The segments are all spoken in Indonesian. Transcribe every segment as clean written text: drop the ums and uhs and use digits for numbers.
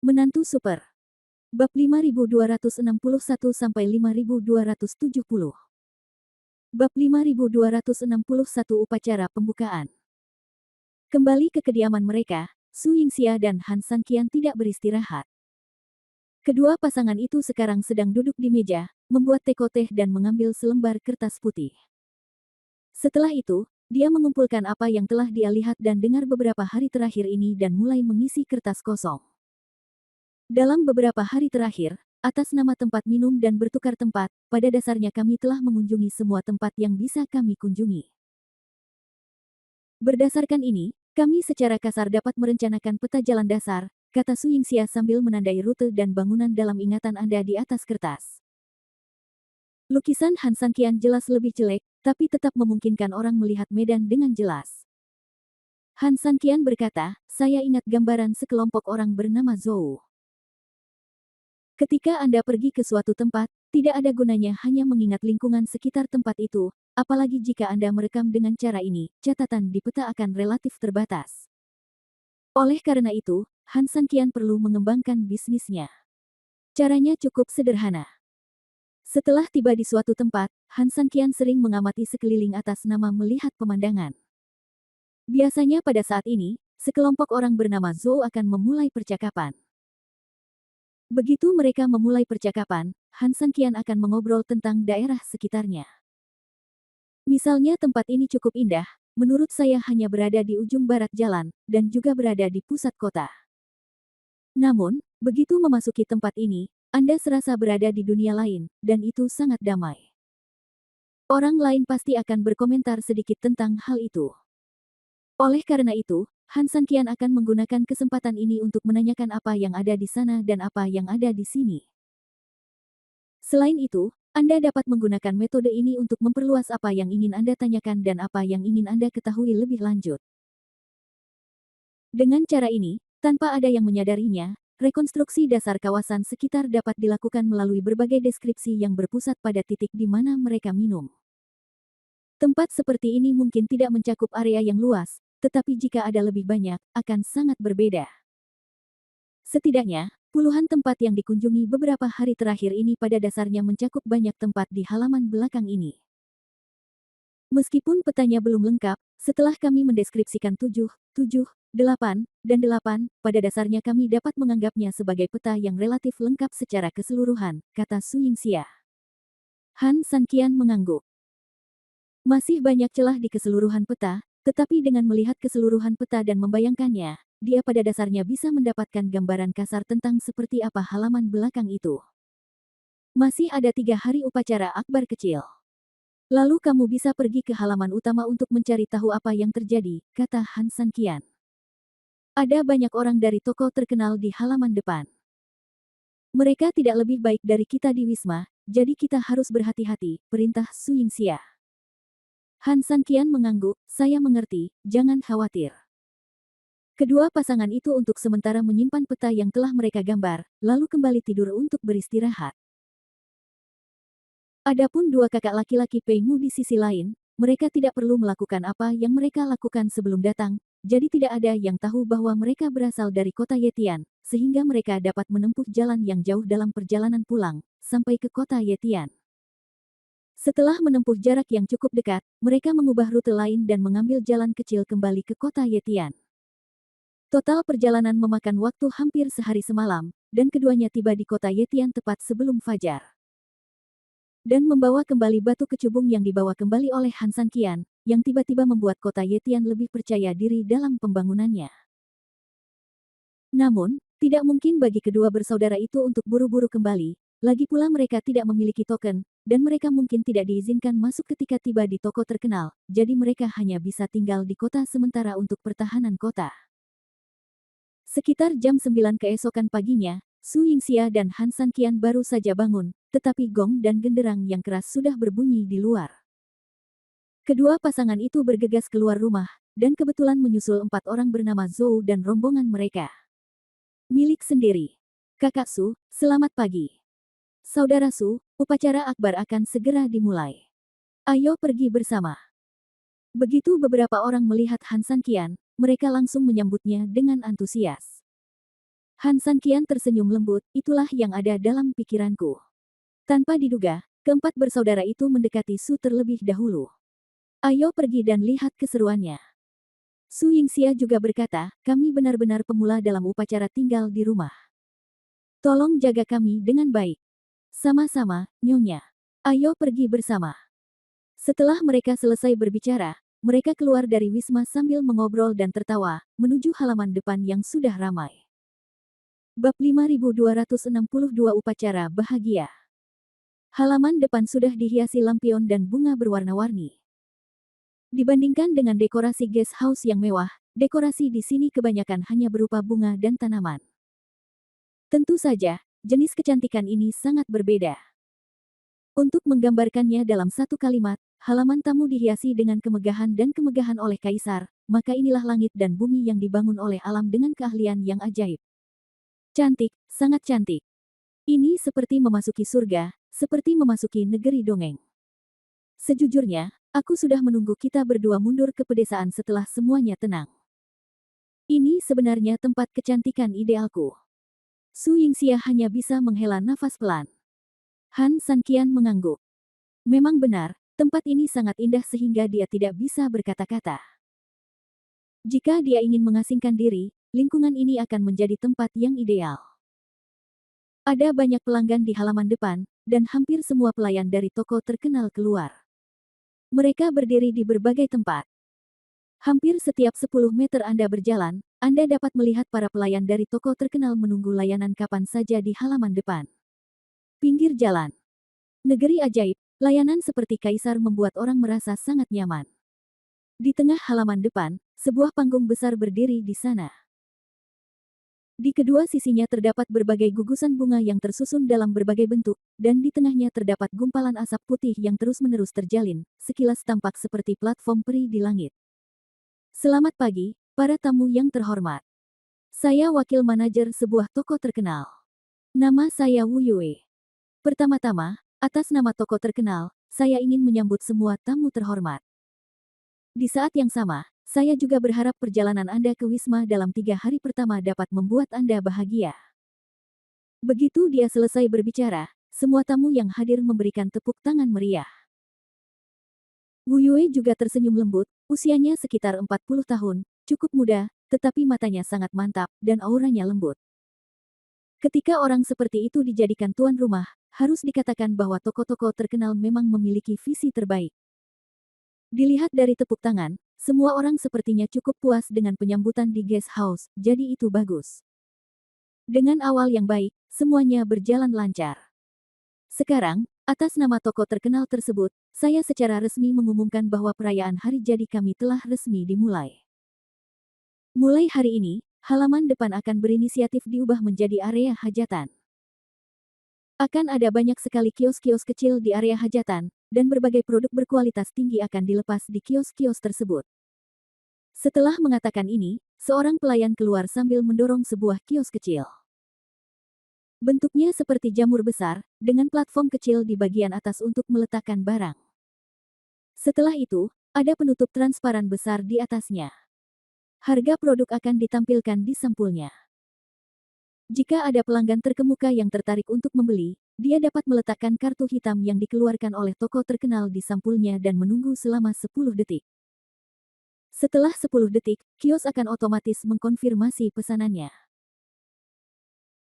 Menantu Super. Bab 5261-5270. Bab 5261 Upacara Pembukaan. Kembali ke kediaman mereka, Su Yingxia dan Han Sanqian tidak beristirahat. Kedua pasangan itu sekarang sedang duduk di meja, membuat teko teh dan mengambil selembar kertas putih. Setelah itu, dia mengumpulkan apa yang telah dia lihat dan dengar beberapa hari terakhir ini dan mulai mengisi kertas kosong. Dalam beberapa hari terakhir, atas nama tempat minum dan bertukar tempat, pada dasarnya kami telah mengunjungi semua tempat yang bisa kami kunjungi. Berdasarkan ini, kami secara kasar dapat merencanakan peta jalan dasar, kata Su Yingxia sambil menandai rute dan bangunan dalam ingatan Anda di atas kertas. Lukisan Han Sanqian jelas lebih jelek, tapi tetap memungkinkan orang melihat medan dengan jelas. Han Sanqian berkata, saya ingat gambaran sekelompok orang bernama Zhou. Ketika Anda pergi ke suatu tempat, tidak ada gunanya hanya mengingat lingkungan sekitar tempat itu, apalagi jika Anda merekam dengan cara ini, catatan di peta akan relatif terbatas. Oleh karena itu, Han Sanqian perlu mengembangkan bisnisnya. Caranya cukup sederhana. Setelah tiba di suatu tempat, Han Sanqian sering mengamati sekeliling atas nama melihat pemandangan. Biasanya pada saat ini, sekelompok orang bernama Zhou akan memulai percakapan. Begitu mereka memulai percakapan, Han Sanqian akan mengobrol tentang daerah sekitarnya. Misalnya tempat ini cukup indah, menurut saya hanya berada di ujung barat jalan, dan juga berada di pusat kota. Namun, begitu memasuki tempat ini, Anda serasa berada di dunia lain, dan itu sangat damai. Orang lain pasti akan berkomentar sedikit tentang hal itu. Oleh karena itu, Han Sanqian akan menggunakan kesempatan ini untuk menanyakan apa yang ada di sana dan apa yang ada di sini. Selain itu, Anda dapat menggunakan metode ini untuk memperluas apa yang ingin Anda tanyakan dan apa yang ingin Anda ketahui lebih lanjut. Dengan cara ini, tanpa ada yang menyadarinya, rekonstruksi dasar kawasan sekitar dapat dilakukan melalui berbagai deskripsi yang berpusat pada titik di mana mereka minum. Tempat seperti ini mungkin tidak mencakup area yang luas, tetapi jika ada lebih banyak, akan sangat berbeda. Setidaknya, puluhan tempat yang dikunjungi beberapa hari terakhir ini pada dasarnya mencakup banyak tempat di halaman belakang ini. Meskipun petanya belum lengkap, setelah kami mendeskripsikan 7, 8, dan 8, pada dasarnya kami dapat menganggapnya sebagai peta yang relatif lengkap secara keseluruhan, kata Su Yingxia. Han Sanqian mengangguk. Masih banyak celah di keseluruhan peta, tetapi dengan melihat keseluruhan peta dan membayangkannya, dia pada dasarnya bisa mendapatkan gambaran kasar tentang seperti apa halaman belakang itu. Masih ada 3 hari upacara akbar kecil. Lalu kamu bisa pergi ke halaman utama untuk mencari tahu apa yang terjadi, kata Han Sanqian. Ada banyak orang dari toko terkenal di halaman depan. Mereka tidak lebih baik dari kita di Wisma, jadi kita harus berhati-hati, perintah Su Yingxia. Han Sanqian mengangguk, saya mengerti, jangan khawatir. Kedua pasangan itu untuk sementara menyimpan peta yang telah mereka gambar, lalu kembali tidur untuk beristirahat. Adapun dua kakak laki-laki Pei Mu di sisi lain, mereka tidak perlu melakukan apa yang mereka lakukan sebelum datang, jadi tidak ada yang tahu bahwa mereka berasal dari kota Yetian, sehingga mereka dapat menempuh jalan yang jauh dalam perjalanan pulang, sampai ke kota Yetian. Setelah menempuh jarak yang cukup dekat, mereka mengubah rute lain dan mengambil jalan kecil kembali ke kota Yetian. Total perjalanan memakan waktu hampir sehari semalam, dan keduanya tiba di kota Yetian tepat sebelum fajar. Dan membawa kembali batu kecubung yang dibawa kembali oleh Han Sanqian, yang tiba-tiba membuat kota Yetian lebih percaya diri dalam pembangunannya. Namun, tidak mungkin bagi kedua bersaudara itu untuk buru-buru kembali, lagi pula mereka tidak memiliki token, dan mereka mungkin tidak diizinkan masuk ketika tiba di toko terkenal, jadi mereka hanya bisa tinggal di kota sementara untuk pertahanan kota. Sekitar jam 9 keesokan paginya, Su Yingxia dan Han Sanqian baru saja bangun, tetapi gong dan genderang yang keras sudah berbunyi di luar. Kedua pasangan itu bergegas keluar rumah, dan kebetulan menyusul 4 orang bernama Zhou dan rombongan mereka. Milik sendiri. Kakak Su, selamat pagi. Saudara Su, upacara akbar akan segera dimulai. Ayo pergi bersama. Begitu beberapa orang melihat Han Sanqian, mereka langsung menyambutnya dengan antusias. Han Sanqian tersenyum lembut, itulah yang ada dalam pikiranku. Tanpa diduga, keempat bersaudara itu mendekati Su terlebih dahulu. Ayo pergi dan lihat keseruannya. Su Yingxia juga berkata, kami benar-benar pemula dalam upacara tinggal di rumah. Tolong jaga kami dengan baik. Sama-sama, Nyonya. Ayo pergi bersama. Setelah mereka selesai berbicara, mereka keluar dari wisma sambil mengobrol dan tertawa, menuju halaman depan yang sudah ramai. Bab 5262 Upacara Bahagia. Halaman depan sudah dihiasi lampion dan bunga berwarna-warni. Dibandingkan dengan dekorasi guest house yang mewah, dekorasi di sini kebanyakan hanya berupa bunga dan tanaman. Tentu saja, jenis kecantikan ini sangat berbeda. Untuk menggambarkannya dalam satu kalimat, halaman tamu dihiasi dengan kemegahan dan kemegahan oleh kaisar, maka inilah langit dan bumi yang dibangun oleh alam dengan keahlian yang ajaib. Cantik, sangat cantik. Ini seperti memasuki surga, seperti memasuki negeri dongeng. Sejujurnya, aku sudah menunggu kita berdua mundur ke pedesaan setelah semuanya tenang. Ini sebenarnya tempat kecantikan idealku. Su Yingxia hanya bisa menghela nafas pelan. Han Sanqian mengangguk. Memang benar, tempat ini sangat indah sehingga dia tidak bisa berkata-kata. Jika dia ingin mengasingkan diri, lingkungan ini akan menjadi tempat yang ideal. Ada banyak pelanggan di halaman depan, dan hampir semua pelayan dari toko terkenal keluar. Mereka berdiri di berbagai tempat. Hampir setiap 10 meter Anda berjalan, Anda dapat melihat para pelayan dari toko terkenal menunggu layanan kapan saja di halaman depan. Pinggir jalan. Negeri ajaib, layanan seperti kaisar membuat orang merasa sangat nyaman. Di tengah halaman depan, sebuah panggung besar berdiri di sana. Di kedua sisinya terdapat berbagai gugusan bunga yang tersusun dalam berbagai bentuk, dan di tengahnya terdapat gumpalan asap putih yang terus-menerus terjalin, sekilas tampak seperti platform peri di langit. Selamat pagi, para tamu yang terhormat. Saya wakil manajer sebuah toko terkenal. Nama saya Wu Yue. Pertama-tama, atas nama toko terkenal, saya ingin menyambut semua tamu terhormat. Di saat yang sama, saya juga berharap perjalanan Anda ke Wisma dalam 3 hari pertama dapat membuat Anda bahagia. Begitu dia selesai berbicara, semua tamu yang hadir memberikan tepuk tangan meriah. Wu Yue juga tersenyum lembut, usianya sekitar 40 tahun, cukup muda, tetapi matanya sangat mantap, dan auranya lembut. Ketika orang seperti itu dijadikan tuan rumah, harus dikatakan bahwa toko-toko terkenal memang memiliki visi terbaik. Dilihat dari tepuk tangan, semua orang sepertinya cukup puas dengan penyambutan di guest house, jadi itu bagus. Dengan awal yang baik, semuanya berjalan lancar. Sekarang, atas nama toko terkenal tersebut, saya secara resmi mengumumkan bahwa perayaan hari jadi kami telah resmi dimulai. Mulai hari ini, halaman depan akan berinisiatif diubah menjadi area hajatan. Akan ada banyak sekali kios-kios kecil di area hajatan, dan berbagai produk berkualitas tinggi akan dilepas di kios-kios tersebut. Setelah mengatakan ini, seorang pelayan keluar sambil mendorong sebuah kios kecil. Bentuknya seperti jamur besar, dengan platform kecil di bagian atas untuk meletakkan barang. Setelah itu, ada penutup transparan besar di atasnya. Harga produk akan ditampilkan di sampulnya. Jika ada pelanggan terkemuka yang tertarik untuk membeli, dia dapat meletakkan kartu hitam yang dikeluarkan oleh toko terkenal di sampulnya dan menunggu selama 10 detik. Setelah 10 detik, kios akan otomatis mengkonfirmasi pesanannya.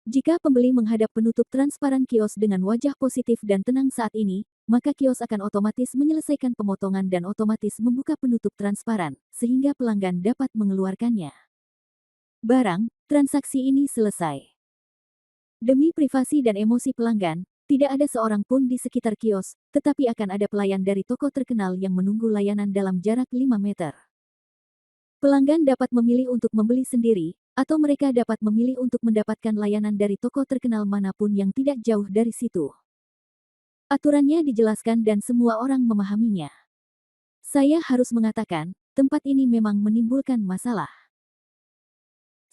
Jika pembeli menghadap penutup transparan kios dengan wajah positif dan tenang saat ini, maka kios akan otomatis menyelesaikan pemotongan dan otomatis membuka penutup transparan, sehingga pelanggan dapat mengeluarkannya. Barang, transaksi ini selesai. Demi privasi dan emosi pelanggan, tidak ada seorang pun di sekitar kios, tetapi akan ada pelayan dari toko terkenal yang menunggu layanan dalam jarak 5 meter. Pelanggan dapat memilih untuk membeli sendiri, atau mereka dapat memilih untuk mendapatkan layanan dari toko terkenal manapun yang tidak jauh dari situ. Aturannya dijelaskan dan semua orang memahaminya. Saya harus mengatakan, tempat ini memang menimbulkan masalah.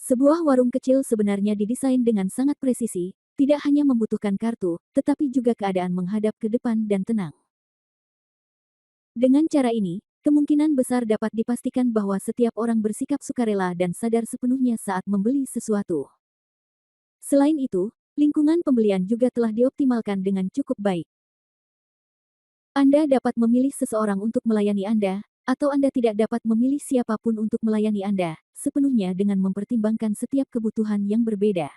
Sebuah warung kecil sebenarnya didesain dengan sangat presisi, tidak hanya membutuhkan kartu, tetapi juga keadaan menghadap ke depan dan tenang. Dengan cara ini, kemungkinan besar dapat dipastikan bahwa setiap orang bersikap sukarela dan sadar sepenuhnya saat membeli sesuatu. Selain itu, lingkungan pembelian juga telah dioptimalkan dengan cukup baik. Anda dapat memilih seseorang untuk melayani Anda, atau Anda tidak dapat memilih siapapun untuk melayani Anda, sepenuhnya dengan mempertimbangkan setiap kebutuhan yang berbeda.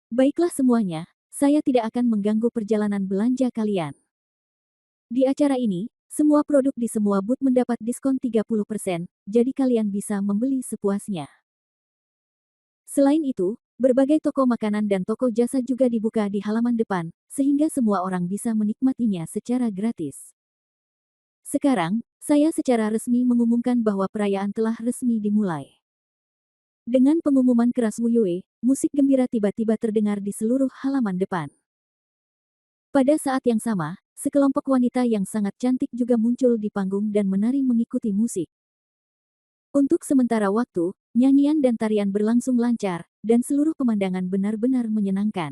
Baiklah semuanya, saya tidak akan mengganggu perjalanan belanja kalian. Di acara ini, semua produk di semua booth mendapat diskon 30%, jadi kalian bisa membeli sepuasnya. Selain itu, berbagai toko makanan dan toko jasa juga dibuka di halaman depan, sehingga semua orang bisa menikmatinya secara gratis. Sekarang, saya secara resmi mengumumkan bahwa perayaan telah resmi dimulai. Dengan pengumuman keras Wu Yue, musik gembira tiba-tiba terdengar di seluruh halaman depan. Pada saat yang sama, sekelompok wanita yang sangat cantik juga muncul di panggung dan menari mengikuti musik. Untuk sementara waktu, nyanyian dan tarian berlangsung lancar, dan seluruh pemandangan benar-benar menyenangkan.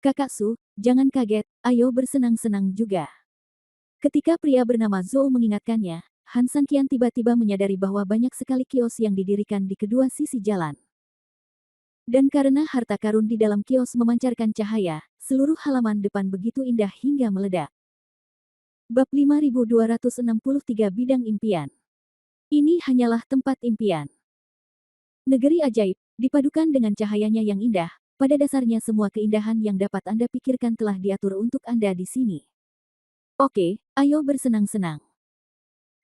Kakak Su, jangan kaget, ayo bersenang-senang juga. Ketika pria bernama Zhou mengingatkannya, Han Sanqian tiba-tiba menyadari bahwa banyak sekali kios yang didirikan di kedua sisi jalan. Dan karena harta karun di dalam kios memancarkan cahaya, seluruh halaman depan begitu indah hingga meledak. Bab 5263 Bidang Impian. Ini hanyalah tempat impian. Negeri ajaib, dipadukan dengan cahayanya yang indah, pada dasarnya semua keindahan yang dapat Anda pikirkan telah diatur untuk Anda di sini. Oke, ayo bersenang-senang.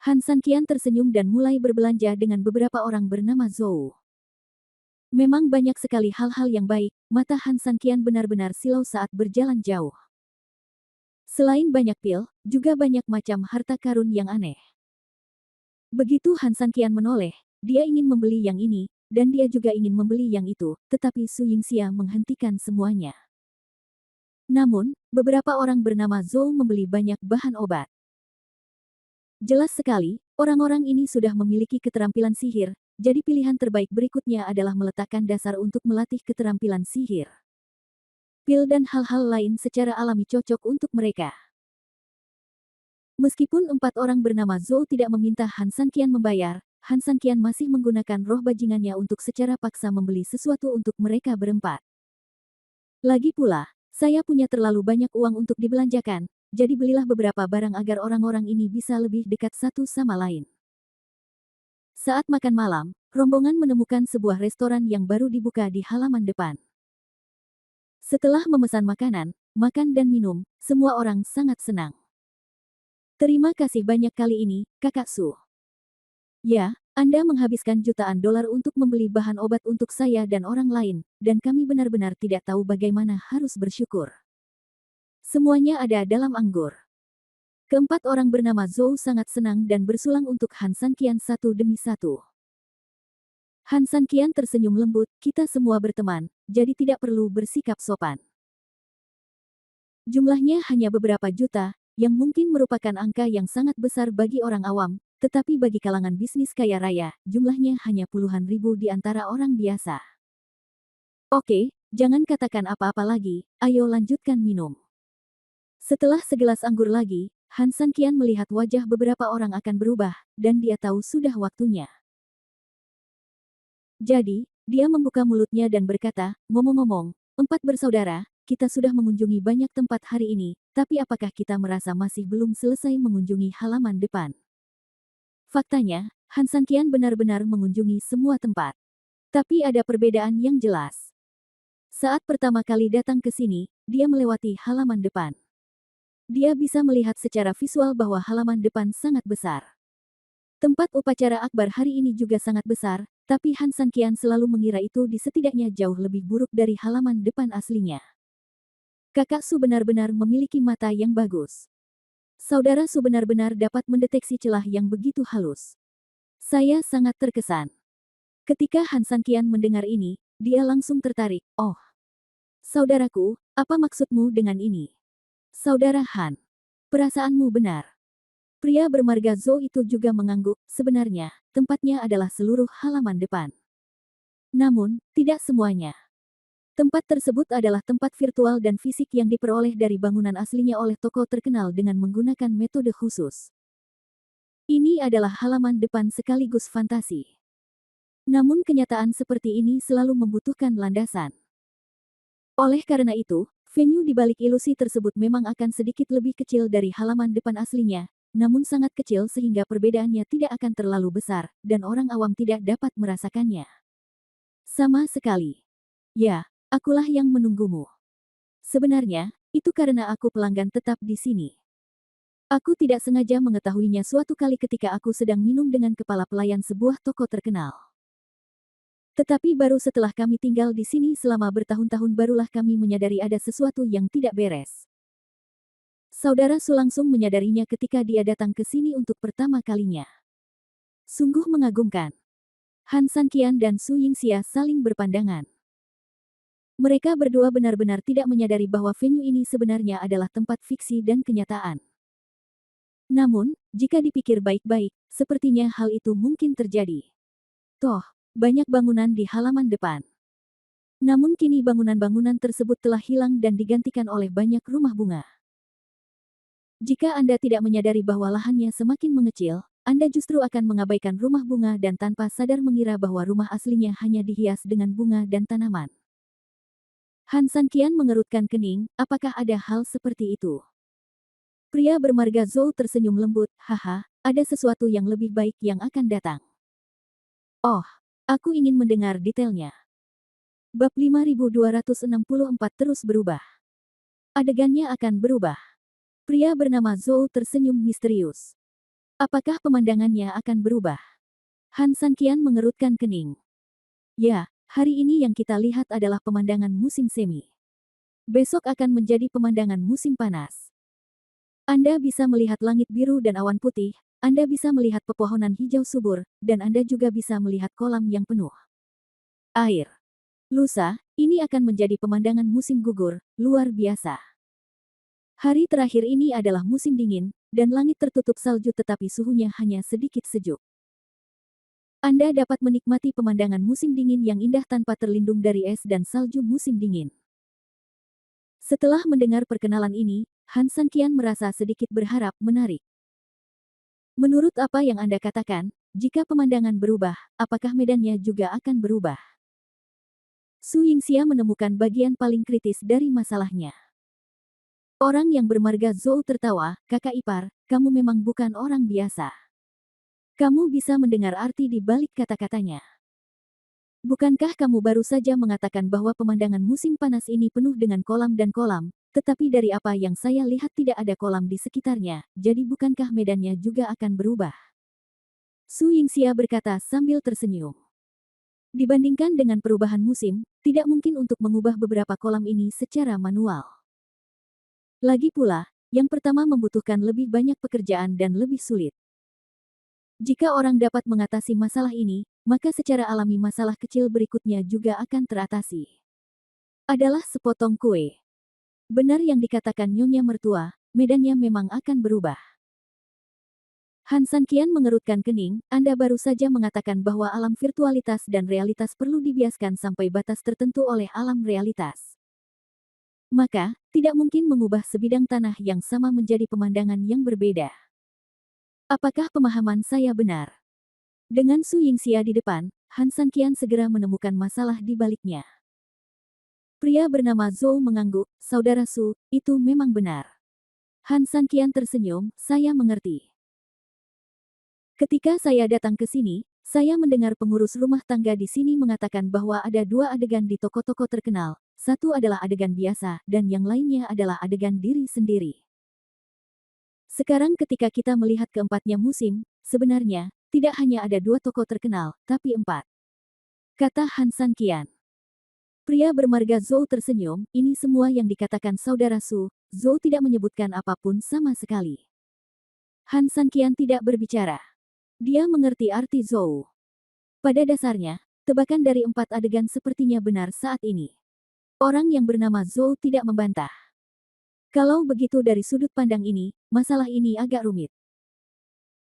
Han Sanqian tersenyum dan mulai berbelanja dengan beberapa orang bernama Zhou. Memang banyak sekali hal-hal yang baik, mata Han Sanqian benar-benar silau saat berjalan jauh. Selain banyak pil, juga banyak macam harta karun yang aneh. Begitu Han Sanqian menoleh, dia ingin membeli yang ini, dan dia juga ingin membeli yang itu, tetapi Su Yingxia menghentikan semuanya. Namun, beberapa orang bernama Zhou membeli banyak bahan obat. Jelas sekali, orang-orang ini sudah memiliki keterampilan sihir, jadi pilihan terbaik berikutnya adalah meletakkan dasar untuk melatih keterampilan sihir. Pil dan hal-hal lain secara alami cocok untuk mereka. Meskipun 4 orang bernama Zhou tidak meminta Han Sanqian membayar, Han Sanqian masih menggunakan roh bajingannya untuk secara paksa membeli sesuatu untuk mereka berempat. Lagi pula, saya punya terlalu banyak uang untuk dibelanjakan, jadi belilah beberapa barang agar orang-orang ini bisa lebih dekat satu sama lain. Saat makan malam, rombongan menemukan sebuah restoran yang baru dibuka di halaman depan. Setelah memesan makanan, makan dan minum, semua orang sangat senang. Terima kasih banyak kali ini, Kakak Su. Ya, Anda menghabiskan jutaan dolar untuk membeli bahan obat untuk saya dan orang lain, dan kami benar-benar tidak tahu bagaimana harus bersyukur. Semuanya ada dalam anggur. Keempat orang bernama Zhou sangat senang dan bersulang untuk Han Sanqian satu demi satu. Han Sanqian tersenyum lembut, kita semua berteman, jadi tidak perlu bersikap sopan. Jumlahnya hanya beberapa juta, yang mungkin merupakan angka yang sangat besar bagi orang awam, tetapi bagi kalangan bisnis kaya raya, jumlahnya hanya puluhan ribu di antara orang biasa. Oke, jangan katakan apa-apa lagi, ayo lanjutkan minum. Setelah segelas anggur lagi, Han Sanqian melihat wajah beberapa orang akan berubah, dan dia tahu sudah waktunya. Jadi, dia membuka mulutnya dan berkata, ngomong-ngomong, 4 bersaudara, kita sudah mengunjungi banyak tempat hari ini, tapi apakah kita merasa masih belum selesai mengunjungi halaman depan? Faktanya, Han Sanqian benar-benar mengunjungi semua tempat. Tapi ada perbedaan yang jelas. Saat pertama kali datang ke sini, dia melewati halaman depan. Dia bisa melihat secara visual bahwa halaman depan sangat besar. Tempat upacara akbar hari ini juga sangat besar, tapi Han Sanqian selalu mengira itu setidaknya jauh lebih buruk dari halaman depan aslinya. Kakak Su benar-benar memiliki mata yang bagus. Saudara Su benar-benar dapat mendeteksi celah yang begitu halus. Saya sangat terkesan. Ketika Han Sanqian mendengar ini, dia langsung tertarik. Oh, saudaraku, apa maksudmu dengan ini? Saudara Han, perasaanmu benar. Pria bermarga Zhou itu juga mengangguk, sebenarnya, tempatnya adalah seluruh halaman depan. Namun, tidak semuanya. Tempat tersebut adalah tempat virtual dan fisik yang diperoleh dari bangunan aslinya oleh tokoh terkenal dengan menggunakan metode khusus. Ini adalah halaman depan sekaligus fantasi. Namun kenyataan seperti ini selalu membutuhkan landasan. Oleh karena itu, venue di balik ilusi tersebut memang akan sedikit lebih kecil dari halaman depan aslinya, namun sangat kecil sehingga perbedaannya tidak akan terlalu besar, dan orang awam tidak dapat merasakannya. Sama sekali. Ya, akulah yang menunggumu. Sebenarnya, itu karena aku pelanggan tetap di sini. Aku tidak sengaja mengetahuinya suatu kali ketika aku sedang minum dengan kepala pelayan sebuah toko terkenal. Tetapi baru setelah kami tinggal di sini selama bertahun-tahun barulah kami menyadari ada sesuatu yang tidak beres. Saudara Su langsung menyadarinya ketika dia datang ke sini untuk pertama kalinya. Sungguh mengagumkan. Han Sanqian dan Su Yingxia saling berpandangan. Mereka berdua benar-benar tidak menyadari bahwa venue ini sebenarnya adalah tempat fiksi dan kenyataan. Namun, jika dipikir baik-baik, sepertinya hal itu mungkin terjadi. Toh, banyak bangunan di halaman depan. Namun kini bangunan-bangunan tersebut telah hilang dan digantikan oleh banyak rumah bunga. Jika Anda tidak menyadari bahwa lahannya semakin mengecil, Anda justru akan mengabaikan rumah bunga dan tanpa sadar mengira bahwa rumah aslinya hanya dihias dengan bunga dan tanaman. Han Sanqian mengerutkan kening, apakah ada hal seperti itu? Pria bermarga Zhou tersenyum lembut, haha, ada sesuatu yang lebih baik yang akan datang. Oh, aku ingin mendengar detailnya. Bab 5264 terus berubah. Adegannya akan berubah. Pria bernama Zhou tersenyum misterius. Apakah pemandangannya akan berubah? Han Sanqian mengerutkan kening. Ya, hari ini yang kita lihat adalah pemandangan musim semi. Besok akan menjadi pemandangan musim panas. Anda bisa melihat langit biru dan awan putih, Anda bisa melihat pepohonan hijau subur, dan Anda juga bisa melihat kolam yang penuh air. Lusa, ini akan menjadi pemandangan musim gugur, luar biasa. Hari terakhir ini adalah musim dingin, dan langit tertutup salju tetapi suhunya hanya sedikit sejuk. Anda dapat menikmati pemandangan musim dingin yang indah tanpa terlindung dari es dan salju musim dingin. Setelah mendengar perkenalan ini, Han Sanqian merasa sedikit berharap menarik. Menurut apa yang Anda katakan, jika pemandangan berubah, apakah medannya juga akan berubah? Su Yingxia menemukan bagian paling kritis dari masalahnya. Orang yang bermarga Zhou tertawa, kakak ipar, kamu memang bukan orang biasa. Kamu bisa mendengar arti di balik kata-katanya. Bukankah kamu baru saja mengatakan bahwa pemandangan musim panas ini penuh dengan kolam dan kolam, tetapi dari apa yang saya lihat tidak ada kolam di sekitarnya, jadi bukankah medannya juga akan berubah? Su Yingxia berkata sambil tersenyum. Dibandingkan dengan perubahan musim, tidak mungkin untuk mengubah beberapa kolam ini secara manual. Lagi pula, yang pertama membutuhkan lebih banyak pekerjaan dan lebih sulit. Jika orang dapat mengatasi masalah ini, maka secara alami masalah kecil berikutnya juga akan teratasi. Adalah sepotong kue. Benar yang dikatakan Nyonya Mertua, medannya memang akan berubah. Han Sanqian mengerutkan kening, Anda baru saja mengatakan bahwa alam virtualitas dan realitas perlu dibiaskan sampai batas tertentu oleh alam realitas. Maka, tidak mungkin mengubah sebidang tanah yang sama menjadi pemandangan yang berbeda. Apakah pemahaman saya benar? Dengan Su Yingxia di depan, Han Sanqian segera menemukan masalah di baliknya. Pria bernama Zhou mengangguk, Saudara Su, itu memang benar. Han Sanqian tersenyum, saya mengerti. Ketika saya datang ke sini, saya mendengar pengurus rumah tangga di sini mengatakan bahwa ada dua adegan di toko-toko terkenal. Satu adalah adegan biasa, dan yang lainnya adalah adegan diri sendiri. Sekarang ketika kita melihat keempatnya musim, sebenarnya, tidak hanya ada dua toko terkenal, tapi empat. Kata Han Sanqian. Pria bermarga Zhou tersenyum, ini semua yang dikatakan Saudara Su, Zhou tidak menyebutkan apapun sama sekali. Han Sanqian tidak berbicara. Dia mengerti arti Zhou. Pada dasarnya, tebakan dari empat adegan sepertinya benar saat ini. Orang yang bernama Zhou tidak membantah. Kalau begitu dari sudut pandang ini, masalah ini agak rumit.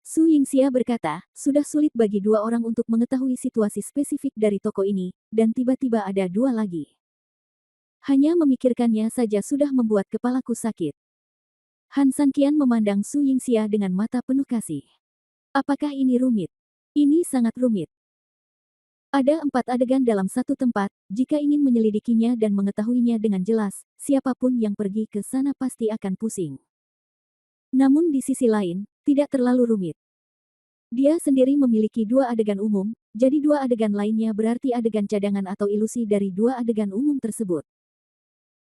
Su Yingxia berkata, sudah sulit bagi dua orang untuk mengetahui situasi spesifik dari toko ini, dan tiba-tiba ada dua lagi. Hanya memikirkannya saja sudah membuat kepalaku sakit. Han Sanqian memandang Su Yingxia dengan mata penuh kasih. Apakah ini rumit? Ini sangat rumit. Ada 4 adegan dalam satu tempat, jika ingin menyelidikinya dan mengetahuinya dengan jelas, siapapun yang pergi ke sana pasti akan pusing. Namun di sisi lain, tidak terlalu rumit. Dia sendiri memiliki 2 adegan umum, jadi 2 adegan lainnya berarti adegan cadangan atau ilusi dari 2 adegan umum tersebut.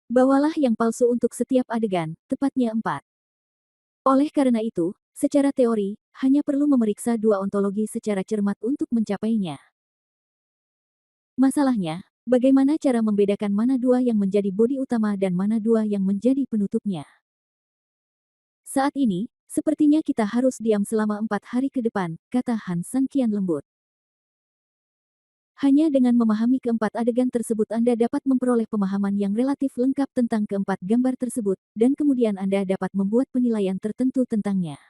Bawalah yang palsu untuk setiap adegan, tepatnya 4. Oleh karena itu, secara teori, hanya perlu memeriksa 2 ontologi secara cermat untuk mencapainya. Masalahnya, bagaimana cara membedakan mana 2 yang menjadi bodi utama dan mana 2 yang menjadi penutupnya? Saat ini, sepertinya kita harus diam selama 4 hari ke depan, kata Han San kian lembut. Hanya dengan memahami keempat adegan tersebut Anda dapat memperoleh pemahaman yang relatif lengkap tentang keempat gambar tersebut, dan kemudian Anda dapat membuat penilaian tertentu tentangnya.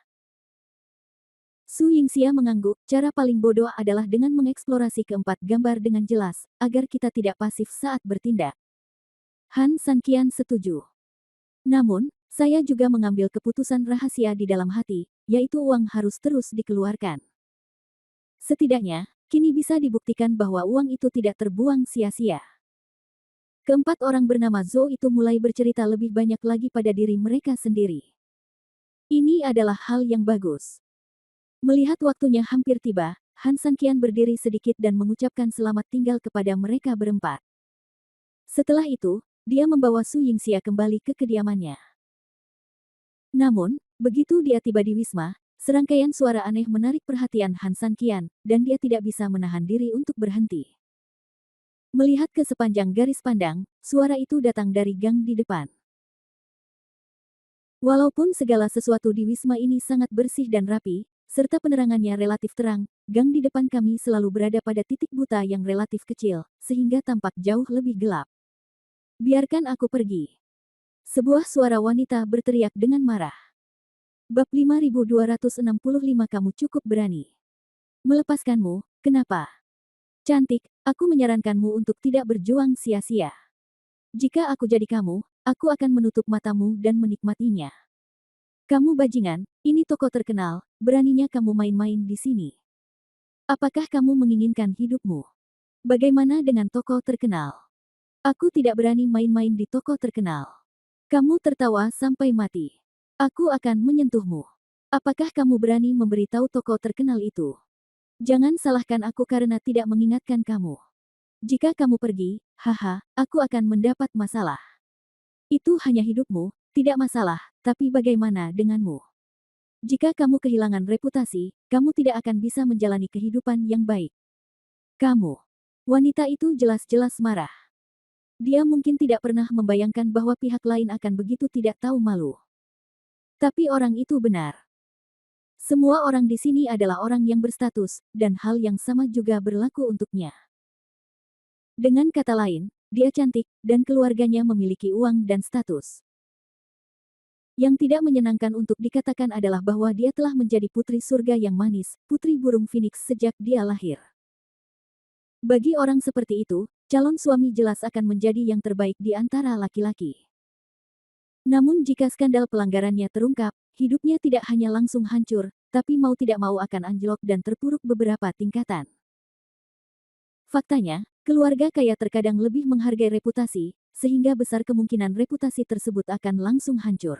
Su Yingxia mengangguk, cara paling bodoh adalah dengan mengeksplorasi keempat gambar dengan jelas, agar kita tidak pasif saat bertindak. Han Sanqian setuju. Namun, saya juga mengambil keputusan rahasia di dalam hati, yaitu uang harus terus dikeluarkan. Setidaknya, kini bisa dibuktikan bahwa uang itu tidak terbuang sia-sia. Keempat orang bernama Zhou itu mulai bercerita lebih banyak lagi pada diri mereka sendiri. Ini adalah hal yang bagus. Melihat waktunya hampir tiba, Han Sanqian berdiri sedikit dan mengucapkan selamat tinggal kepada mereka berempat. Setelah itu, dia membawa Su Yingxia kembali ke kediamannya. Namun, begitu dia tiba di Wisma, serangkaian suara aneh menarik perhatian Han Sanqian, dan dia tidak bisa menahan diri untuk berhenti. Melihat ke sepanjang garis pandang, suara itu datang dari gang di depan. Walaupun segala sesuatu di Wisma ini sangat bersih dan rapi, serta penerangannya relatif terang, gang di depan kami selalu berada pada titik buta yang relatif kecil, sehingga tampak jauh lebih gelap. Biarkan aku pergi. Sebuah suara wanita berteriak dengan marah. Bab 5265 Kamu cukup berani. Melepaskanmu, kenapa? Cantik, aku menyarankanmu untuk tidak berjuang sia-sia. Jika aku jadi kamu, aku akan menutup matamu dan menikmatinya. Kamu bajingan, ini toko terkenal, beraninya kamu main-main di sini. Apakah kamu menginginkan hidupmu? Bagaimana dengan toko terkenal? Aku tidak berani main-main di toko terkenal. Kamu tertawa sampai mati. Aku akan menyentuhmu. Apakah kamu berani memberitahu toko terkenal itu? Jangan salahkan aku karena tidak mengingatkan kamu. Jika kamu pergi, haha, aku akan mendapat masalah. Itu hanya hidupmu, tidak masalah, tapi bagaimana denganmu? Jika kamu kehilangan reputasi, kamu tidak akan bisa menjalani kehidupan yang baik. Kamu. Wanita itu jelas-jelas marah. Dia mungkin tidak pernah membayangkan bahwa pihak lain akan begitu tidak tahu malu. Tapi orang itu benar. Semua orang di sini adalah orang yang berstatus, dan hal yang sama juga berlaku untuknya. Dengan kata lain, dia cantik, dan keluarganya memiliki uang dan status. Yang tidak menyenangkan untuk dikatakan adalah bahwa dia telah menjadi putri surga yang manis, putri burung phoenix sejak dia lahir. Bagi orang seperti itu, calon suami jelas akan menjadi yang terbaik di antara laki-laki. Namun jika skandal pelanggarannya terungkap, hidupnya tidak hanya langsung hancur, tapi mau tidak mau akan anjlok dan terpuruk beberapa tingkatan. Faktanya, keluarga kaya terkadang lebih menghargai reputasi, sehingga besar kemungkinan reputasi tersebut akan langsung hancur.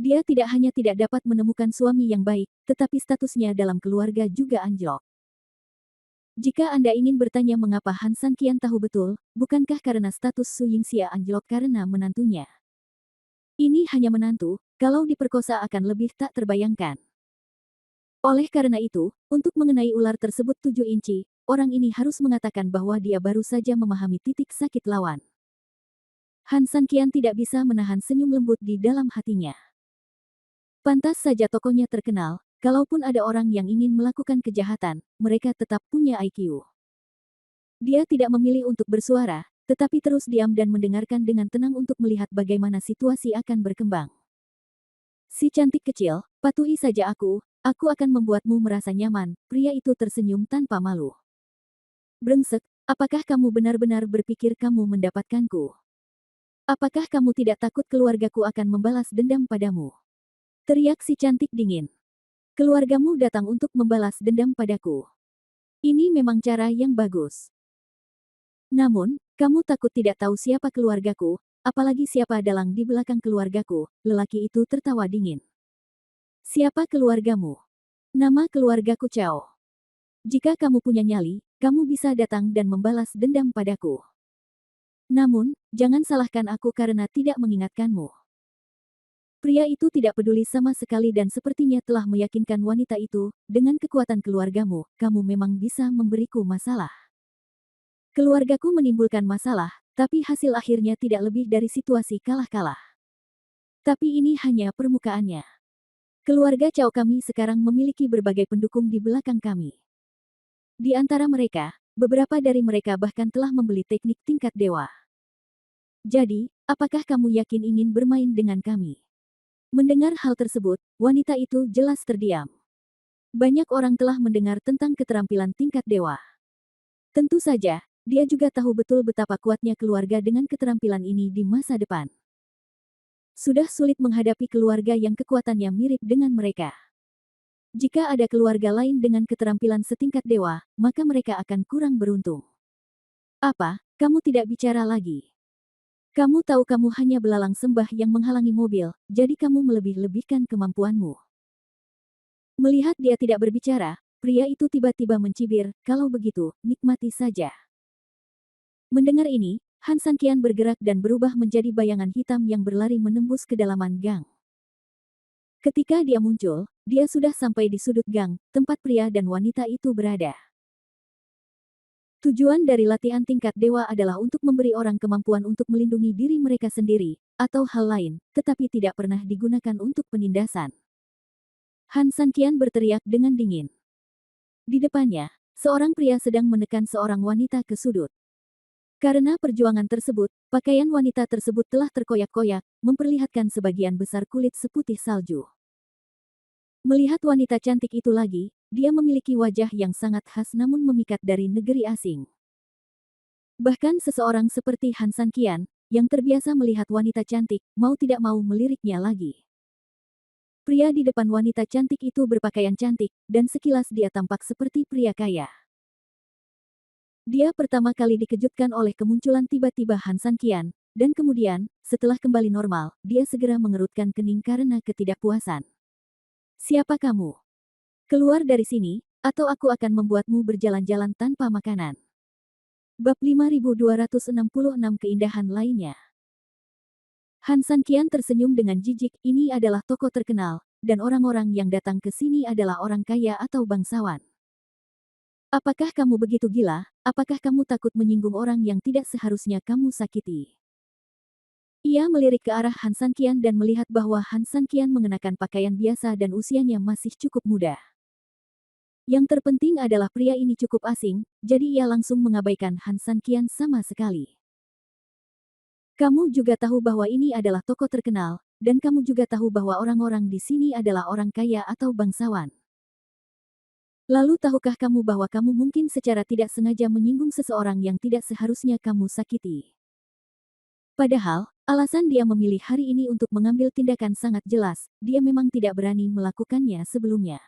Dia tidak hanya tidak dapat menemukan suami yang baik, tetapi statusnya dalam keluarga juga anjlok. Jika Anda ingin bertanya mengapa Han Sanqian tahu betul, bukankah karena status Su Yingxia anjlok karena menantunya? Ini hanya menantu, kalau diperkosa akan lebih tak terbayangkan. Oleh karena itu, untuk mengenai ular tersebut 7 inci, orang ini harus mengatakan bahwa dia baru saja memahami titik sakit lawan. Han Sanqian tidak bisa menahan senyum lembut di dalam hatinya. Pantas saja tokonya terkenal, kalaupun ada orang yang ingin melakukan kejahatan, mereka tetap punya IQ. Dia tidak memilih untuk bersuara, tetapi terus diam dan mendengarkan dengan tenang untuk melihat bagaimana situasi akan berkembang. Si cantik kecil, patuhi saja aku akan membuatmu merasa nyaman, pria itu tersenyum tanpa malu. Brengsek, apakah kamu benar-benar berpikir kamu mendapatkanku? Apakah kamu tidak takut keluargaku akan membalas dendam padamu? Teriak si cantik dingin. Keluargamu datang untuk membalas dendam padaku. Ini memang cara yang bagus. Namun, kamu takut tidak tahu siapa keluargaku, apalagi siapa dalang di belakang keluargaku, lelaki itu tertawa dingin. Siapa keluargamu? Nama keluargaku Cao. Jika kamu punya nyali, kamu bisa datang dan membalas dendam padaku. Namun, jangan salahkan aku karena tidak mengingatkanmu. Pria itu tidak peduli sama sekali dan sepertinya telah meyakinkan wanita itu, dengan kekuatan keluargamu, kamu memang bisa memberiku masalah. Keluargaku menimbulkan masalah, tapi hasil akhirnya tidak lebih dari situasi kalah-kalah. Tapi ini hanya permukaannya. Keluarga Cao kami sekarang memiliki berbagai pendukung di belakang kami. Di antara mereka, beberapa dari mereka bahkan telah membeli teknik tingkat dewa. Jadi, apakah kamu yakin ingin bermain dengan kami? Mendengar hal tersebut, wanita itu jelas terdiam. Banyak orang telah mendengar tentang keterampilan tingkat dewa. Tentu saja, dia juga tahu betul betapa kuatnya keluarga dengan keterampilan ini di masa depan. Sudah sulit menghadapi keluarga yang kekuatannya mirip dengan mereka. Jika ada keluarga lain dengan keterampilan setingkat dewa, maka mereka akan kurang beruntung. Apa, kamu tidak bicara lagi? Kamu tahu kamu hanya belalang sembah yang menghalangi mobil, jadi kamu melebih-lebihkan kemampuanmu. Melihat dia tidak berbicara, pria itu tiba-tiba mencibir, kalau begitu, nikmati saja. Mendengar ini, Han Sanqian bergerak dan berubah menjadi bayangan hitam yang berlari menembus kedalaman gang. Ketika dia muncul, dia sudah sampai di sudut gang, tempat pria dan wanita itu berada. Tujuan dari latihan tingkat dewa adalah untuk memberi orang kemampuan untuk melindungi diri mereka sendiri, atau hal lain, tetapi tidak pernah digunakan untuk penindasan. Han Sanqian berteriak dengan dingin. Di depannya, seorang pria sedang menekan seorang wanita ke sudut. Karena perjuangan tersebut, pakaian wanita tersebut telah terkoyak-koyak, memperlihatkan sebagian besar kulit seputih salju. Melihat wanita cantik itu lagi, dia memiliki wajah yang sangat khas namun memikat dari negeri asing. Bahkan seseorang seperti Han Sanqian, yang terbiasa melihat wanita cantik, mau tidak mau meliriknya lagi. Pria di depan wanita cantik itu berpakaian cantik, dan sekilas dia tampak seperti pria kaya. Dia pertama kali dikejutkan oleh kemunculan tiba-tiba Han Sanqian, dan kemudian, setelah kembali normal, dia segera mengerutkan kening karena ketidakpuasan. Siapa kamu? Keluar dari sini, atau aku akan membuatmu berjalan-jalan tanpa makanan. Bab 5266 Keindahan Lainnya. Han Sanqian tersenyum dengan jijik, ini adalah toko terkenal, dan orang-orang yang datang ke sini adalah orang kaya atau bangsawan. Apakah kamu begitu gila? Apakah kamu takut menyinggung orang yang tidak seharusnya kamu sakiti? Ia melirik ke arah Han Sanqian dan melihat bahwa Han Sanqian mengenakan pakaian biasa dan usianya masih cukup muda. Yang terpenting adalah pria ini cukup asing, jadi ia langsung mengabaikan Han Sanqian sama sekali. Kamu juga tahu bahwa ini adalah toko terkenal, dan kamu juga tahu bahwa orang-orang di sini adalah orang kaya atau bangsawan. Lalu tahukah kamu bahwa kamu mungkin secara tidak sengaja menyinggung seseorang yang tidak seharusnya kamu sakiti? Padahal, alasan dia memilih hari ini untuk mengambil tindakan sangat jelas, dia memang tidak berani melakukannya sebelumnya.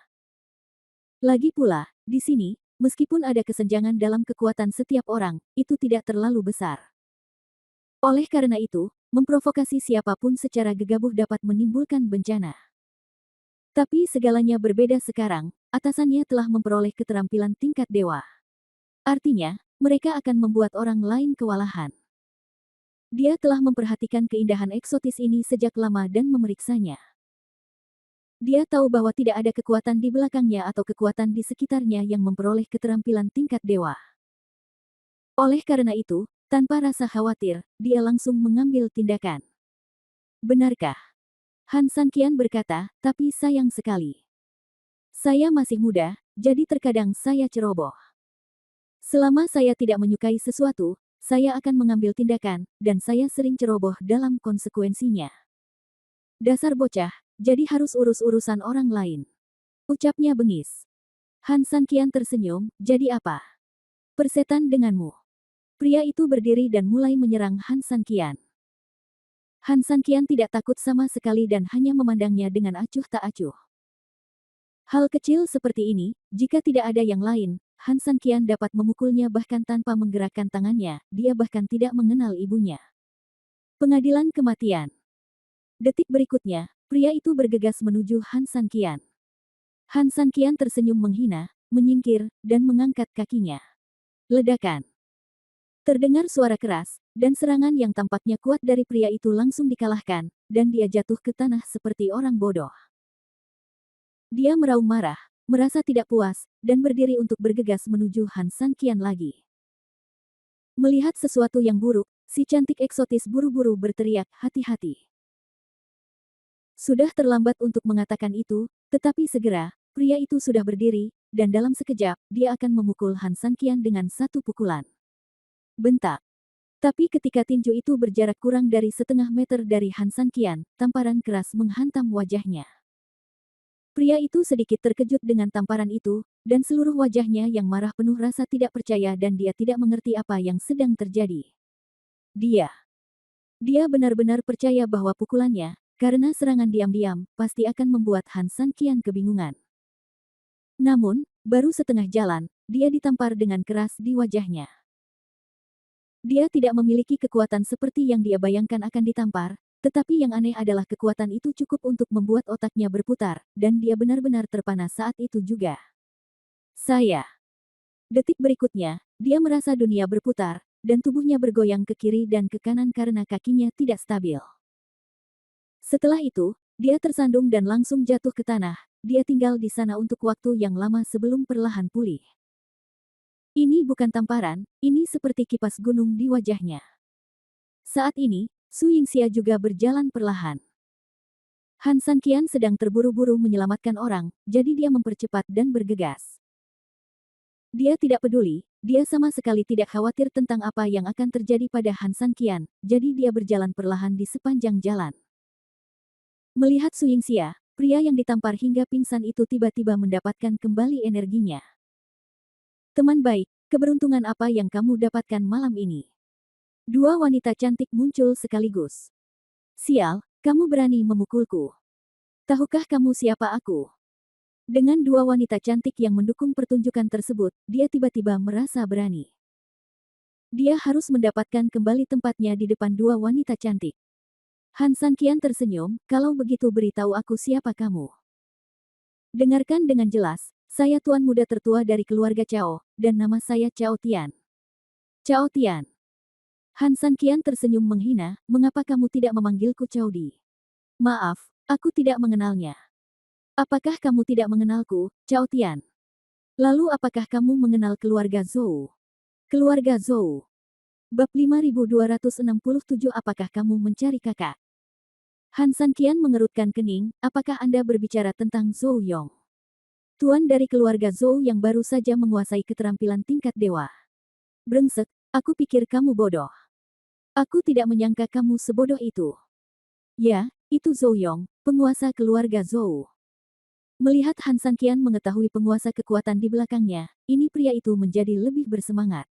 Lagi pula, di sini, meskipun ada kesenjangan dalam kekuatan setiap orang, itu tidak terlalu besar. Oleh karena itu, memprovokasi siapapun secara gegabah dapat menimbulkan bencana. Tapi segalanya berbeda sekarang, atasannya telah memperoleh keterampilan tingkat dewa. Artinya, mereka akan membuat orang lain kewalahan. Dia telah memperhatikan keindahan eksotis ini sejak lama dan memeriksanya. Dia tahu bahwa tidak ada kekuatan di belakangnya atau kekuatan di sekitarnya yang memperoleh keterampilan tingkat dewa. Oleh karena itu, tanpa rasa khawatir, dia langsung mengambil tindakan. Benarkah? Han Sanqian berkata, tapi sayang sekali. Saya masih muda, jadi terkadang saya ceroboh. Selama saya tidak menyukai sesuatu, saya akan mengambil tindakan, dan saya sering ceroboh dalam konsekuensinya. Dasar bocah, jadi harus urus-urusan orang lain. Ucapnya bengis. Han Sanqian tersenyum, jadi apa? Persetan denganmu. Pria itu berdiri dan mulai menyerang Han Sanqian. Han Sanqian tidak takut sama sekali dan hanya memandangnya dengan acuh tak acuh. Hal kecil seperti ini, jika tidak ada yang lain, Han Sanqian dapat memukulnya bahkan tanpa menggerakkan tangannya, dia bahkan tidak mengenal ibunya. Pengadilan kematian. Detik berikutnya, pria itu bergegas menuju Han Sanqian. Han Sanqian tersenyum menghina, menyingkir, dan mengangkat kakinya. Ledakan. Terdengar suara keras, dan serangan yang tampaknya kuat dari pria itu langsung dikalahkan, dan dia jatuh ke tanah seperti orang bodoh. Dia meraung marah, merasa tidak puas, dan berdiri untuk bergegas menuju Han Sanqian lagi. Melihat sesuatu yang buruk, si cantik eksotis buru-buru berteriak, hati-hati. Sudah terlambat untuk mengatakan itu, tetapi segera, pria itu sudah berdiri, dan dalam sekejap, dia akan memukul Han Sanqian dengan satu pukulan. Bentak. Tapi ketika tinju itu berjarak kurang dari setengah meter dari Han Sanqian, tamparan keras menghantam wajahnya. Pria itu sedikit terkejut dengan tamparan itu, dan seluruh wajahnya yang marah penuh rasa tidak percaya dan dia tidak mengerti apa yang sedang terjadi. Dia benar-benar percaya bahwa pukulannya, karena serangan diam-diam, pasti akan membuat Han Sanqian kebingungan. Namun, baru setengah jalan, dia ditampar dengan keras di wajahnya. Dia tidak memiliki kekuatan seperti yang dia bayangkan akan ditampar, tetapi yang aneh adalah kekuatan itu cukup untuk membuat otaknya berputar, dan dia benar-benar terpana saat itu juga. Detik berikutnya, dia merasa dunia berputar, dan tubuhnya bergoyang ke kiri dan ke kanan karena kakinya tidak stabil. Setelah itu, dia tersandung dan langsung jatuh ke tanah, dia tinggal di sana untuk waktu yang lama sebelum perlahan pulih. Ini bukan tamparan, ini seperti kipas gunung di wajahnya. Saat ini, Su Yingxia juga berjalan perlahan. Han Sanqian sedang terburu-buru menyelamatkan orang, jadi dia mempercepat dan bergegas. Dia tidak peduli, dia sama sekali tidak khawatir tentang apa yang akan terjadi pada Han Sanqian, jadi dia berjalan perlahan di sepanjang jalan. Melihat Su Yingxia, pria yang ditampar hingga pingsan itu tiba-tiba mendapatkan kembali energinya. Teman baik, keberuntungan apa yang kamu dapatkan malam ini? Dua wanita cantik muncul sekaligus. Sial, kamu berani memukulku. Tahukah kamu siapa aku? Dengan dua wanita cantik yang mendukung pertunjukan tersebut, dia tiba-tiba merasa berani. Dia harus mendapatkan kembali tempatnya di depan dua wanita cantik. Han Sanqian tersenyum, kalau begitu beritahu aku siapa kamu. Dengarkan dengan jelas, saya tuan muda tertua dari keluarga Cao, dan nama saya Cao Tian. Cao Tian. Han Sanqian tersenyum menghina, mengapa kamu tidak memanggilku Cao Di? Maaf, aku tidak mengenalnya. Apakah kamu tidak mengenalku, Cao Tian? Lalu apakah kamu mengenal keluarga Zhou? Keluarga Zhou. Bab 5267 Apakah kamu mencari kakak? Han Sanqian mengerutkan kening, apakah Anda berbicara tentang Zhou Yong? Tuan dari keluarga Zhou yang baru saja menguasai keterampilan tingkat dewa. Brengsek, aku pikir kamu bodoh. Aku tidak menyangka kamu sebodoh itu. Ya, itu Zhou Yong, penguasa keluarga Zhou. Melihat Han Sanqian mengetahui penguasa kekuatan di belakangnya, ini pria itu menjadi lebih bersemangat.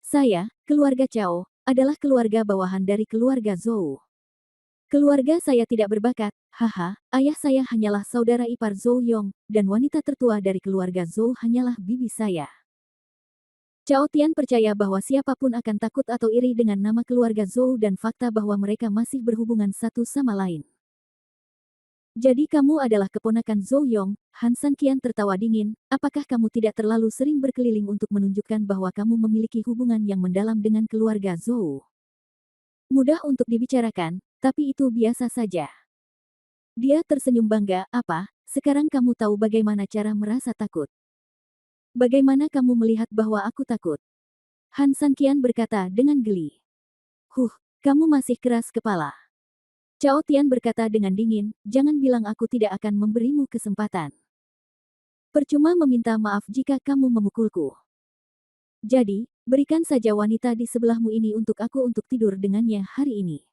Saya, keluarga Cao, adalah keluarga bawahan dari keluarga Zhou. Keluarga saya tidak berbakat, haha, ayah saya hanyalah saudara ipar Zhou Yong, dan wanita tertua dari keluarga Zhou hanyalah bibi saya. Cao Tian percaya bahwa siapapun akan takut atau iri dengan nama keluarga Zhou dan fakta bahwa mereka masih berhubungan satu sama lain. Jadi kamu adalah keponakan Zhou Yong, Han Sanqian tertawa dingin, apakah kamu tidak terlalu sering berkeliling untuk menunjukkan bahwa kamu memiliki hubungan yang mendalam dengan keluarga Zhou? Mudah untuk dibicarakan, tapi itu biasa saja. Dia tersenyum bangga, apa, sekarang kamu tahu bagaimana cara merasa takut. Bagaimana kamu melihat bahwa aku takut? Han Sanqian berkata dengan geli. Kamu masih keras kepala. Cao Tian berkata dengan dingin, jangan bilang aku tidak akan memberimu kesempatan. Percuma meminta maaf jika kamu memukulku. Jadi, berikan saja wanita di sebelahmu ini untuk aku untuk tidur dengannya hari ini.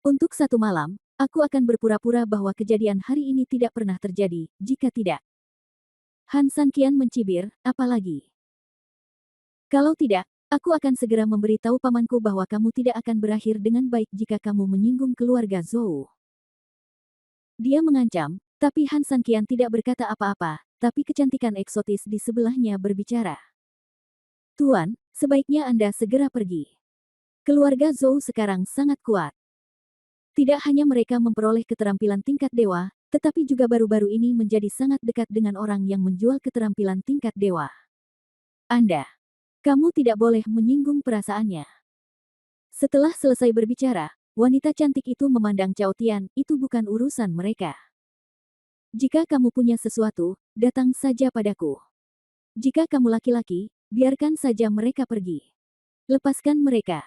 Untuk satu malam, aku akan berpura-pura bahwa kejadian hari ini tidak pernah terjadi, jika tidak. Han Sanqian mencibir, apalagi. Kalau tidak, aku akan segera memberitahu pamanku bahwa kamu tidak akan berakhir dengan baik jika kamu menyinggung keluarga Zhou. Dia mengancam, Tapi Han Sanqian tidak berkata apa-apa, tapi kecantikan eksotis di sebelahnya berbicara. Tuan, sebaiknya Anda segera pergi. Keluarga Zhou sekarang sangat kuat. Tidak hanya mereka memperoleh keterampilan tingkat dewa, tetapi juga baru-baru ini menjadi sangat dekat dengan orang yang menjual keterampilan tingkat dewa. Kamu tidak boleh menyinggung perasaannya. Setelah selesai berbicara, wanita cantik itu memandang Cao Tian, itu bukan urusan mereka. Jika kamu punya sesuatu, datang saja padaku. Jika kamu laki-laki, biarkan saja mereka pergi. Lepaskan mereka.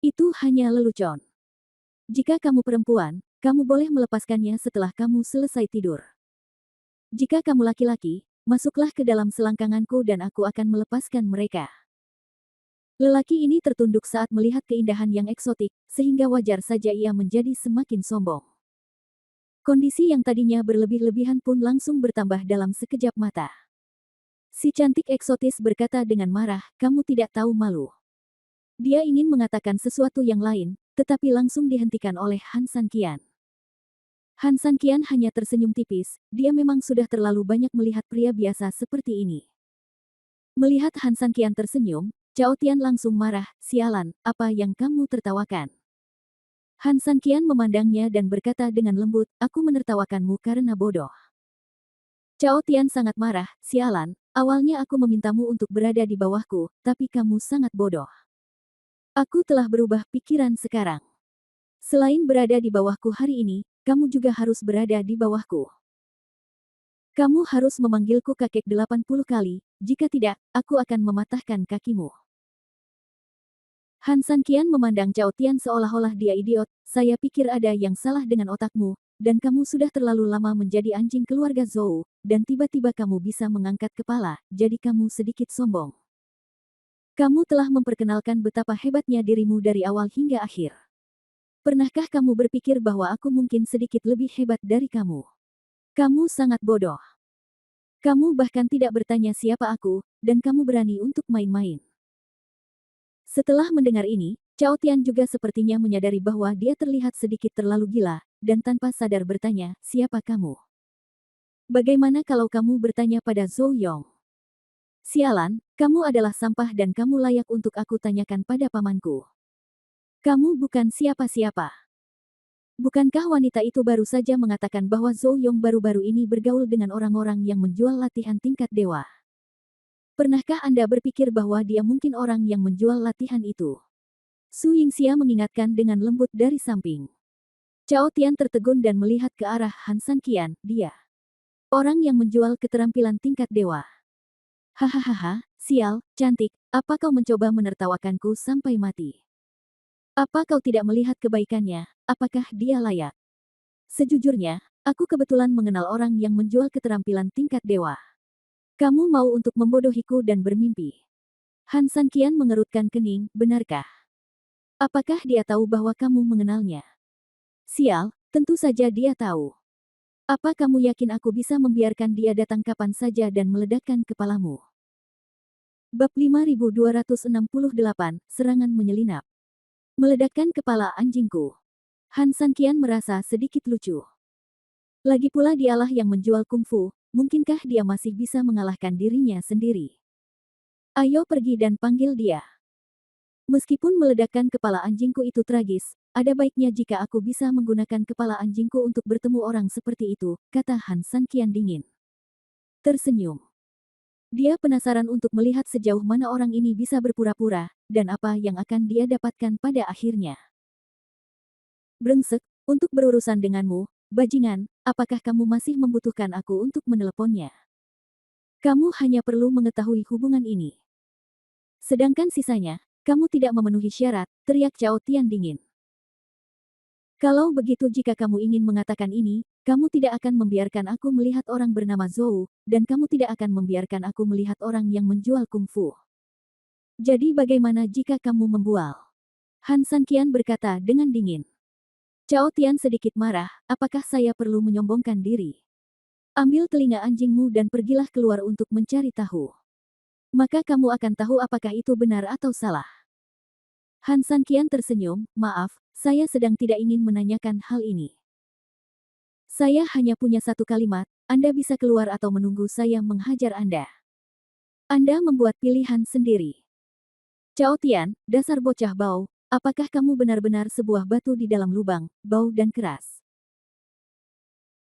Itu hanya lelucon. Jika kamu perempuan, kamu boleh melepaskannya setelah kamu selesai tidur. Jika kamu laki-laki, masuklah ke dalam selangkanganku dan aku akan melepaskan mereka. Lelaki ini tertunduk saat melihat keindahan yang eksotik, sehingga wajar saja ia menjadi semakin sombong. Kondisi yang tadinya berlebih-lebihan pun langsung bertambah dalam sekejap mata. Si cantik eksotis berkata dengan marah, "Kamu tidak tahu malu." Dia ingin mengatakan sesuatu yang lain, tetapi langsung dihentikan oleh Han Sanqian. Han Sanqian hanya tersenyum tipis, dia memang sudah terlalu banyak melihat pria biasa seperti ini. Melihat Han Sanqian tersenyum, Cao Tian langsung marah, "Sialan, apa yang kamu tertawakan?" Han Sanqian memandangnya dan berkata dengan lembut, "Aku menertawakanmu karena bodoh." Cao Tian sangat marah, "Sialan, awalnya aku memintamu untuk berada di bawahku, tapi kamu sangat bodoh. Aku telah berubah pikiran sekarang. Selain berada di bawahku hari ini, kamu juga harus berada di bawahku. Kamu harus memanggilku kakek 80 kali, jika tidak, aku akan mematahkan kakimu." Han Sanqian memandang Cao Tian seolah-olah dia idiot, "Saya pikir ada yang salah dengan otakmu, dan kamu sudah terlalu lama menjadi anjing keluarga Zhou, dan tiba-tiba kamu bisa mengangkat kepala, jadi kamu sedikit sombong. Kamu telah memperkenalkan betapa hebatnya dirimu dari awal hingga akhir. Pernahkah kamu berpikir bahwa aku mungkin sedikit lebih hebat dari kamu? Kamu sangat bodoh. Kamu bahkan tidak bertanya siapa aku, dan kamu berani untuk main-main." Setelah mendengar ini, Cao Tian juga sepertinya menyadari bahwa dia terlihat sedikit terlalu gila, dan tanpa sadar bertanya, "Siapa kamu? Bagaimana kalau kamu bertanya pada Zhou Yong? Sialan, kamu adalah sampah dan kamu layak untuk aku tanyakan pada pamanku. Kamu bukan siapa-siapa." Bukankah wanita itu baru saja mengatakan bahwa Zhou Yong baru-baru ini bergaul dengan orang-orang yang menjual latihan tingkat dewa? Pernahkah Anda berpikir bahwa dia mungkin orang yang menjual latihan itu? Su Yingxia mengingatkan dengan lembut dari samping. Cao Tian tertegun dan melihat ke arah Han Sanqian, "Dia orang yang menjual keterampilan tingkat dewa." "Hahaha, sial, cantik, apa kau mencoba menertawakanku sampai mati? Apa kau tidak melihat kebaikannya, apakah dia layak? Sejujurnya, aku kebetulan mengenal orang yang menjual keterampilan tingkat dewa. Kamu mau untuk membodohiku dan bermimpi." Han Sanqian mengerutkan kening, "Benarkah? Apakah dia tahu bahwa kamu mengenalnya?" "Sial, tentu saja dia tahu. Apa kamu yakin aku bisa membiarkan dia datang kapan saja dan meledakkan kepalamu?" Bab 5268, Serangan Menyelinap. Meledakkan kepala anjingku. Han Sanqian merasa sedikit lucu. Lagi pula dialah yang menjual kungfu, mungkinkah dia masih bisa mengalahkan dirinya sendiri? "Ayo pergi dan panggil dia. Meskipun meledakkan kepala anjingku itu tragis, ada baiknya jika aku bisa menggunakan kepala anjingku untuk bertemu orang seperti itu," kata Han Sanqian dingin. Tersenyum. Dia penasaran untuk melihat sejauh mana orang ini bisa berpura-pura, dan apa yang akan dia dapatkan pada akhirnya. "Brengsek, untuk berurusan denganmu, bajingan, apakah kamu masih membutuhkan aku untuk meneleponnya? Kamu hanya perlu mengetahui hubungan ini. Sedangkan sisanya, kamu tidak memenuhi syarat," teriak Cao Tian dingin. "Kalau begitu jika kamu ingin mengatakan ini, kamu tidak akan membiarkan aku melihat orang bernama Zhou, dan kamu tidak akan membiarkan aku melihat orang yang menjual kungfu. Jadi bagaimana jika kamu membual?" Han Sanqian berkata dengan dingin. Cao Tian sedikit marah, "Apakah saya perlu menyombongkan diri? Ambil telinga anjingmu dan pergilah keluar untuk mencari tahu. Maka kamu akan tahu apakah itu benar atau salah." Han Sanqian tersenyum, "Maaf, saya sedang tidak ingin menanyakan hal ini." Saya hanya punya satu kalimat, Anda bisa keluar atau menunggu saya menghajar Anda. Anda membuat pilihan sendiri. Cao Tian, dasar bocah bau, apakah kamu benar-benar sebuah batu di dalam lubang, bau dan keras?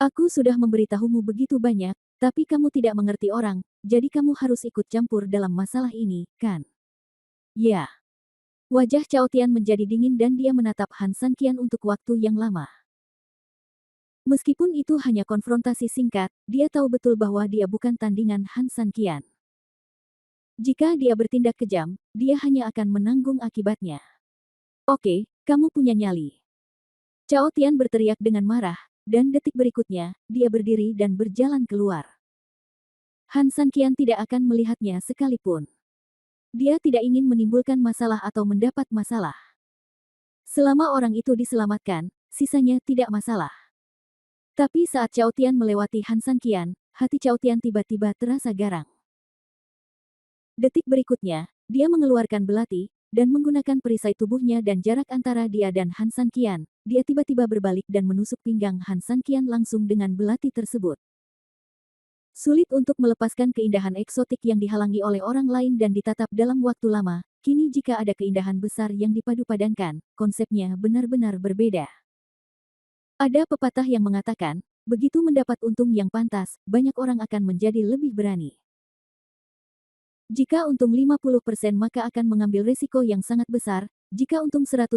Aku sudah memberitahumu begitu banyak, tapi kamu tidak mengerti orang, jadi kamu harus ikut campur dalam masalah ini, kan? Ya. Wajah Cao Tian menjadi dingin dan dia menatap Han San Qian untuk waktu yang lama. Meskipun itu hanya konfrontasi singkat, dia tahu betul bahwa dia bukan tandingan Han San Qian. Jika dia bertindak kejam, dia hanya akan menanggung akibatnya. Oke, kamu punya nyali. Cao Tian berteriak dengan marah, dan detik berikutnya, dia berdiri dan berjalan keluar. Han San Qian tidak akan melihatnya sekalipun. Dia tidak ingin menimbulkan masalah atau mendapat masalah. Selama orang itu diselamatkan, sisanya tidak masalah. Tapi saat Cao Tian melewati Han San Qian, hati Cao Tian tiba-tiba terasa garang. Detik berikutnya, dia mengeluarkan belati, dan menggunakan perisai tubuhnya dan jarak antara dia dan Han San Qian, dia tiba-tiba berbalik dan menusuk pinggang Han San Qian langsung dengan belati tersebut. Sulit untuk melepaskan keindahan eksotik yang dihalangi oleh orang lain dan ditatap dalam waktu lama, kini jika ada keindahan besar yang dipadu-padankan, konsepnya benar-benar berbeda. Ada pepatah yang mengatakan, begitu mendapat untung yang pantas, banyak orang akan menjadi lebih berani. Jika untung 50% maka akan mengambil risiko yang sangat besar, jika untung 100%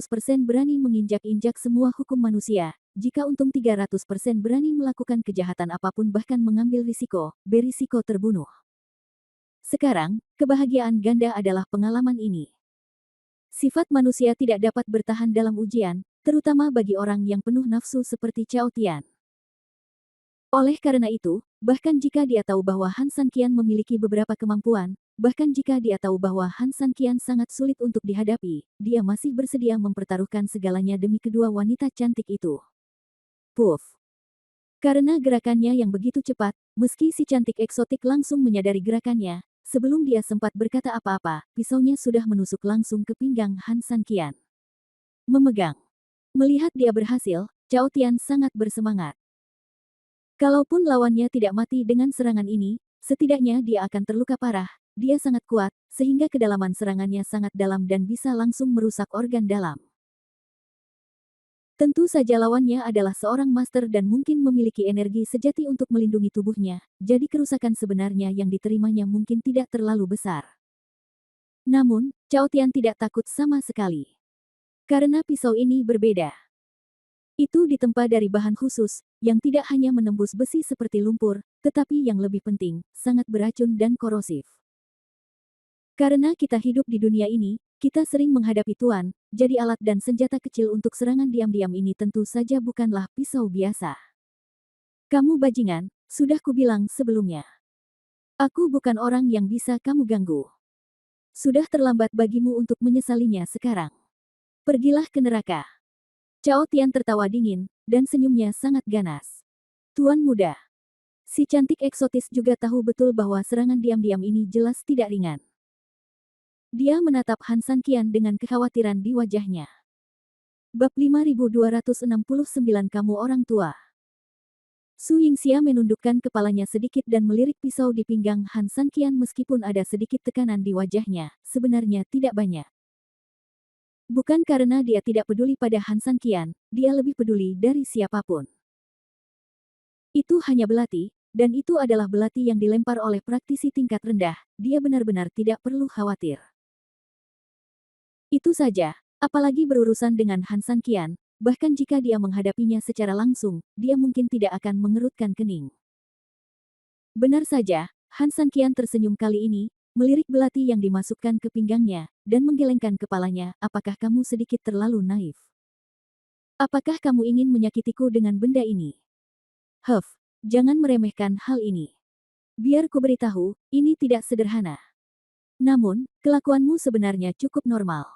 berani menginjak-injak semua hukum manusia, jika untung 300% berani melakukan kejahatan apapun bahkan mengambil risiko, berisiko terbunuh. Sekarang, kebahagiaan ganda adalah pengalaman ini. Sifat manusia tidak dapat bertahan dalam ujian, terutama bagi orang yang penuh nafsu seperti Cao Tian. Oleh karena itu, bahkan jika dia tahu bahwa Han San Qian memiliki beberapa kemampuan, bahkan jika dia tahu bahwa Han San Qian sangat sulit untuk dihadapi, dia masih bersedia mempertaruhkan segalanya demi kedua wanita cantik itu. Puff. Karena gerakannya yang begitu cepat, meski si cantik eksotik langsung menyadari gerakannya, sebelum dia sempat berkata apa-apa, pisaunya sudah menusuk langsung ke pinggang Han San Qian. Memegang. Melihat dia berhasil, Cao Tian sangat bersemangat. Kalaupun lawannya tidak mati dengan serangan ini, setidaknya dia akan terluka parah. Dia sangat kuat, sehingga kedalaman serangannya sangat dalam dan bisa langsung merusak organ dalam. Tentu saja lawannya adalah seorang master dan mungkin memiliki energi sejati untuk melindungi tubuhnya, jadi kerusakan sebenarnya yang diterimanya mungkin tidak terlalu besar. Namun, Cao Tian tidak takut sama sekali. Karena pisau ini berbeda. Itu ditempa dari bahan khusus, yang tidak hanya menembus besi seperti lumpur, tetapi yang lebih penting, sangat beracun dan korosif. Karena kita hidup di dunia ini, kita sering menghadapi tuan, jadi alat dan senjata kecil untuk serangan diam-diam ini tentu saja bukanlah pisau biasa. Kamu bajingan, sudah kubilang sebelumnya. Aku bukan orang yang bisa kamu ganggu. Sudah terlambat bagimu untuk menyesalinya sekarang. Pergilah ke neraka. Cao Tian tertawa dingin, dan senyumnya sangat ganas. Tuan muda. Si cantik eksotis juga tahu betul bahwa serangan diam-diam ini jelas tidak ringan. Dia menatap Han San Qian dengan kekhawatiran di wajahnya. Bab 5269 Kamu Orang Tua. Su Yingxia menundukkan kepalanya sedikit dan melirik pisau di pinggang Han San Qian meskipun ada sedikit tekanan di wajahnya, sebenarnya tidak banyak. Bukan karena dia tidak peduli pada Han San Qian, dia lebih peduli dari siapapun. Itu hanya belati, dan itu adalah belati yang dilempar oleh praktisi tingkat rendah, dia benar-benar tidak perlu khawatir. Itu saja, apalagi berurusan dengan Han San Qian, bahkan jika dia menghadapinya secara langsung, dia mungkin tidak akan mengerutkan kening. Benar saja, Han San Qian tersenyum kali ini, melirik belati yang dimasukkan ke pinggangnya, dan menggelengkan kepalanya, apakah kamu sedikit terlalu naif? Apakah kamu ingin menyakitiku dengan benda ini? Jangan meremehkan hal ini. Biar ku beritahu, ini tidak sederhana. Namun, kelakuanmu sebenarnya cukup normal.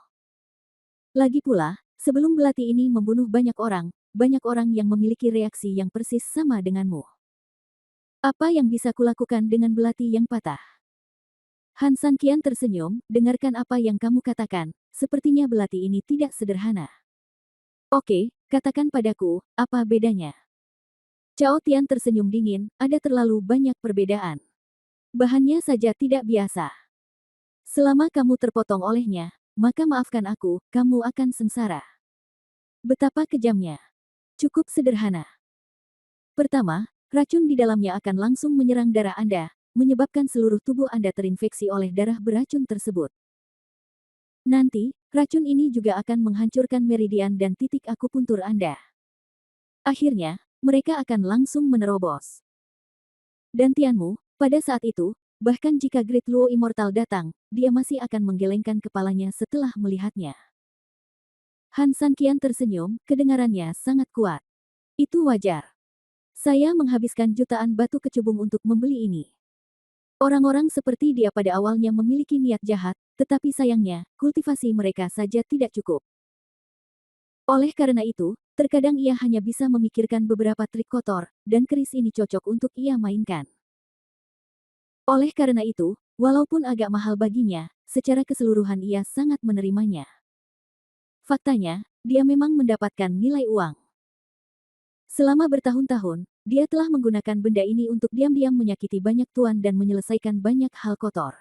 Lagi pula, sebelum belati ini membunuh banyak orang yang memiliki reaksi yang persis sama denganmu. Apa yang bisa kulakukan dengan belati yang patah? Han San Qian tersenyum, dengarkan apa yang kamu katakan, sepertinya belati ini tidak sederhana. Oke, katakan padaku, apa bedanya? Cao Tian tersenyum dingin, ada terlalu banyak perbedaan. Bahannya saja tidak biasa. Selama kamu terpotong olehnya, maka maafkan aku, kamu akan sengsara. Betapa kejamnya. Cukup sederhana. Pertama, racun di dalamnya akan langsung menyerang darah Anda, menyebabkan seluruh tubuh Anda terinfeksi oleh darah beracun tersebut. Nanti, racun ini juga akan menghancurkan meridian dan titik akupuntur Anda. Akhirnya, mereka akan langsung menerobos. Dan Tianmu, pada saat itu, bahkan jika Great Luo Immortal datang, dia masih akan menggelengkan kepalanya setelah melihatnya. Han Sanqian tersenyum, kedengarannya sangat kuat. Itu wajar. Saya menghabiskan jutaan batu kecubung untuk membeli ini. Orang-orang seperti dia pada awalnya memiliki niat jahat, tetapi sayangnya, kultivasi mereka saja tidak cukup. Oleh karena itu, terkadang ia hanya bisa memikirkan beberapa trik kotor, dan keris ini cocok untuk ia mainkan. Oleh karena itu, walaupun agak mahal baginya, secara keseluruhan ia sangat menerimanya. Faktanya, dia memang mendapatkan nilai uang. Selama bertahun-tahun, dia telah menggunakan benda ini untuk diam-diam menyakiti banyak tuan dan menyelesaikan banyak hal kotor.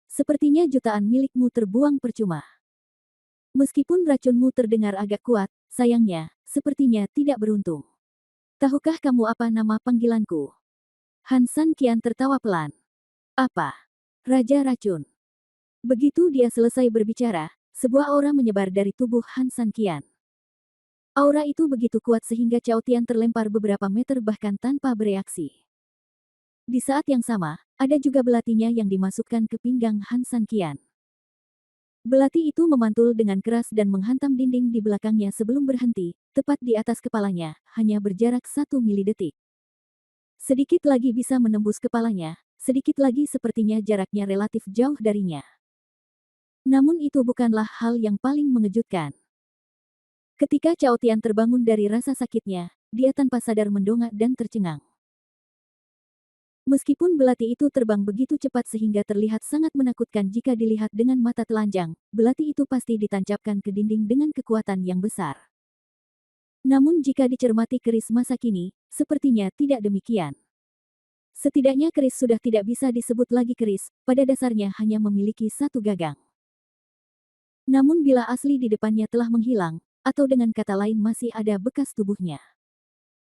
Sepertinya jutaan milikmu terbuang percuma. Meskipun racunmu terdengar agak kuat, sayangnya, sepertinya tidak beruntung. Tahukah kamu apa nama panggilanku? Han Sanqian tertawa pelan. Apa? Raja Racun. Begitu dia selesai berbicara, sebuah aura menyebar dari tubuh Han Sanqian. Aura itu begitu kuat sehingga Cao Tian terlempar beberapa meter bahkan tanpa bereaksi. Di saat yang sama, ada juga belatinya yang dimasukkan ke pinggang Han Sanqian. Belati itu memantul dengan keras dan menghantam dinding di belakangnya sebelum berhenti, tepat di atas kepalanya, hanya berjarak 1 milidetik. Sedikit lagi bisa menembus kepalanya, sedikit lagi sepertinya jaraknya relatif jauh darinya. Namun itu bukanlah hal yang paling mengejutkan. Ketika Cao Tian terbangun dari rasa sakitnya, dia tanpa sadar mendongak dan tercengang. Meskipun belati itu terbang begitu cepat sehingga terlihat sangat menakutkan jika dilihat dengan mata telanjang, belati itu pasti ditancapkan ke dinding dengan kekuatan yang besar. Namun jika dicermati keris masa kini, sepertinya tidak demikian. Setidaknya keris sudah tidak bisa disebut lagi keris, pada dasarnya hanya memiliki satu gagang. Namun bila asli di depannya telah menghilang, atau dengan kata lain masih ada bekas tubuhnya.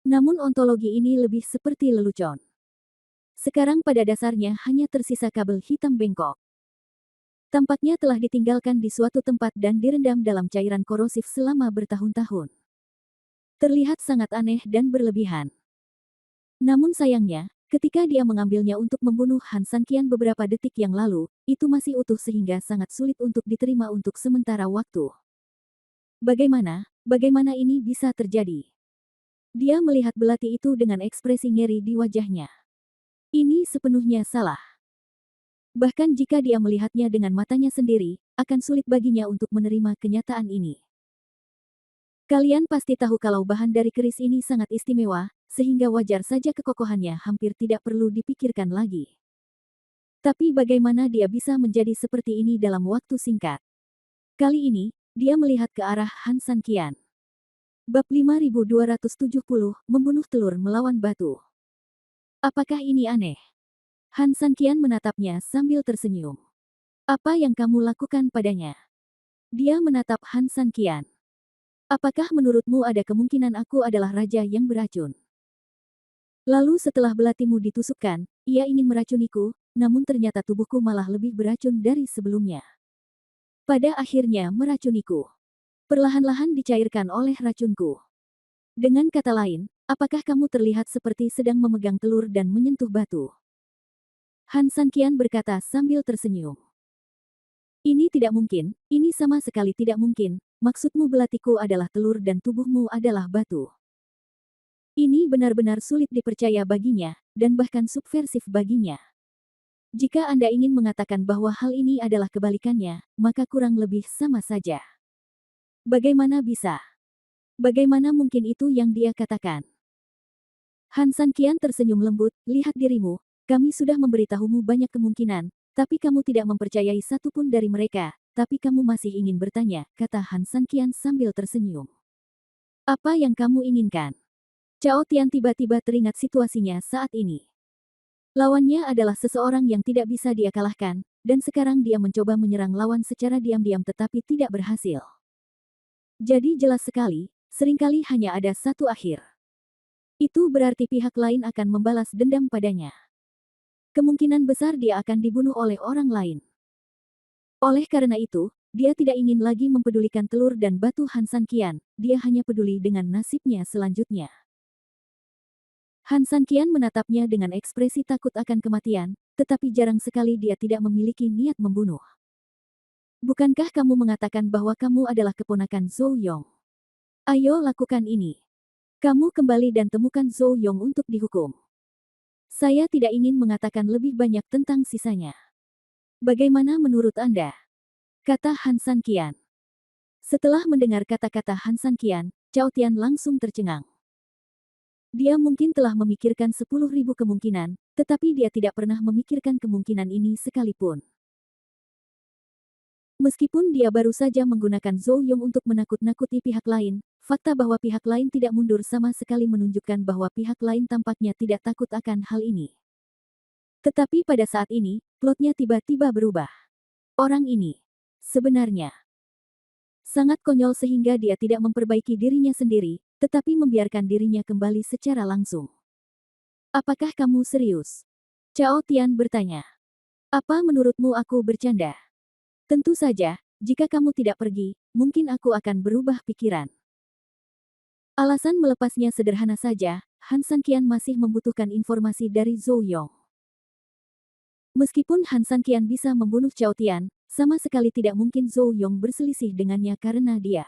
Namun ontologi ini lebih seperti lelucon. Sekarang pada dasarnya hanya tersisa kabel hitam bengkok. Tampaknya telah ditinggalkan di suatu tempat dan direndam dalam cairan korosif selama bertahun-tahun. Terlihat sangat aneh dan berlebihan. Namun sayangnya, ketika dia mengambilnya untuk membunuh Han Sanqian beberapa detik yang lalu, itu masih utuh sehingga sangat sulit untuk diterima untuk sementara waktu. Bagaimana ini bisa terjadi? Dia melihat belati itu dengan ekspresi ngeri di wajahnya. Ini sepenuhnya salah. Bahkan jika dia melihatnya dengan matanya sendiri, akan sulit baginya untuk menerima kenyataan ini. Kalian pasti tahu kalau bahan dari keris ini sangat istimewa, sehingga wajar saja kekokohannya hampir tidak perlu dipikirkan lagi. Tapi bagaimana dia bisa menjadi seperti ini dalam waktu singkat? Kali ini, dia melihat ke arah Han Sanqian. Bab 5270, membunuh telur melawan batu. Apakah ini aneh? Han Sanqian menatapnya sambil tersenyum. Apa yang kamu lakukan padanya? Dia menatap Han Sanqian. Apakah menurutmu ada kemungkinan aku adalah raja yang beracun? Lalu setelah belatimu ditusukkan, ia ingin meracuniku, namun ternyata tubuhku malah lebih beracun dari sebelumnya. Pada akhirnya meracuniku. Perlahan-lahan dicairkan oleh racunku. Dengan kata lain, apakah kamu terlihat seperti sedang memegang telur dan menyentuh batu? Han Sanqian berkata sambil tersenyum. Ini tidak mungkin, ini sama sekali tidak mungkin, maksudmu belatiku adalah telur dan tubuhmu adalah batu. Ini benar-benar sulit dipercaya baginya, dan bahkan subversif baginya. Jika Anda ingin mengatakan bahwa hal ini adalah kebalikannya, maka kurang lebih sama saja. Bagaimana bisa? Bagaimana mungkin itu yang dia katakan? Han Sanqian tersenyum lembut, lihat dirimu, kami sudah memberitahumu banyak kemungkinan, tapi kamu tidak mempercayai satu pun dari mereka, tapi kamu masih ingin bertanya, kata Han Sanqian sambil tersenyum. Apa yang kamu inginkan? Cao Tian tiba-tiba teringat situasinya saat ini. Lawannya adalah seseorang yang tidak bisa dia kalahkan, dan sekarang dia mencoba menyerang lawan secara diam-diam tetapi tidak berhasil. Jadi jelas sekali, seringkali hanya ada satu akhir. Itu berarti pihak lain akan membalas dendam padanya. Kemungkinan besar dia akan dibunuh oleh orang lain. Oleh karena itu, dia tidak ingin lagi mempedulikan telur dan batu Han San Qian, dia hanya peduli dengan nasibnya selanjutnya. Han San Qian menatapnya dengan ekspresi takut akan kematian, tetapi jarang sekali dia tidak memiliki niat membunuh. Bukankah kamu mengatakan bahwa kamu adalah keponakan Zhou Yong? Ayo lakukan ini. Kamu kembali dan temukan Zhou Yong untuk dihukum. Saya tidak ingin mengatakan lebih banyak tentang sisanya. Bagaimana menurut Anda? Kata Han San Qian. Setelah mendengar kata-kata Han San Qian, Cao Tian langsung tercengang. Dia mungkin telah memikirkan 10.000 kemungkinan, tetapi dia tidak pernah memikirkan kemungkinan ini sekalipun. Meskipun dia baru saja menggunakan Zhou Yong untuk menakut-nakuti pihak lain, fakta bahwa pihak lain tidak mundur sama sekali menunjukkan bahwa pihak lain tampaknya tidak takut akan hal ini. Tetapi pada saat ini, plotnya tiba-tiba berubah. Orang ini sebenarnya sangat konyol sehingga dia tidak memperbaiki dirinya sendiri, tetapi membiarkan dirinya kembali secara langsung. Apakah kamu serius? Cao Tian bertanya. Apa menurutmu aku bercanda? Tentu saja, jika kamu tidak pergi, mungkin aku akan berubah pikiran. Alasan melepasnya sederhana saja, Han San Qian masih membutuhkan informasi dari Zhou Yong. Meskipun Han San Qian bisa membunuh Cao Tian, sama sekali tidak mungkin Zhou Yong berselisih dengannya karena dia.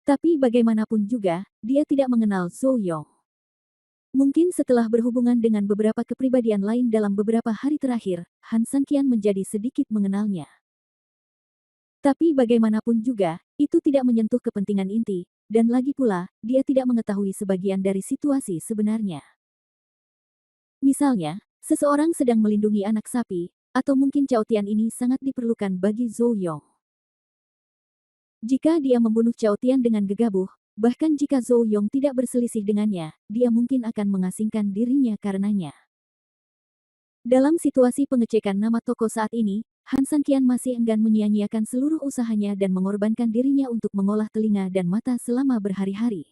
Tapi bagaimanapun juga, dia tidak mengenal Zhou Yong. Mungkin setelah berhubungan dengan beberapa kepribadian lain dalam beberapa hari terakhir, Han San Qian menjadi sedikit mengenalnya. Tapi bagaimanapun juga, itu tidak menyentuh kepentingan inti, dan lagi pula, dia tidak mengetahui sebagian dari situasi sebenarnya. Misalnya, seseorang sedang melindungi anak sapi, atau mungkin Cao Tian ini sangat diperlukan bagi Zhou Yong. Jika dia membunuh Cao Tian dengan gegabah, bahkan jika Zhou Yong tidak berselisih dengannya, dia mungkin akan mengasingkan dirinya karenanya. Dalam situasi pengecekan nama toko saat ini, Han San Qian masih enggan menyia-nyiakan seluruh usahanya dan mengorbankan dirinya untuk mengolah telinga dan mata selama berhari-hari.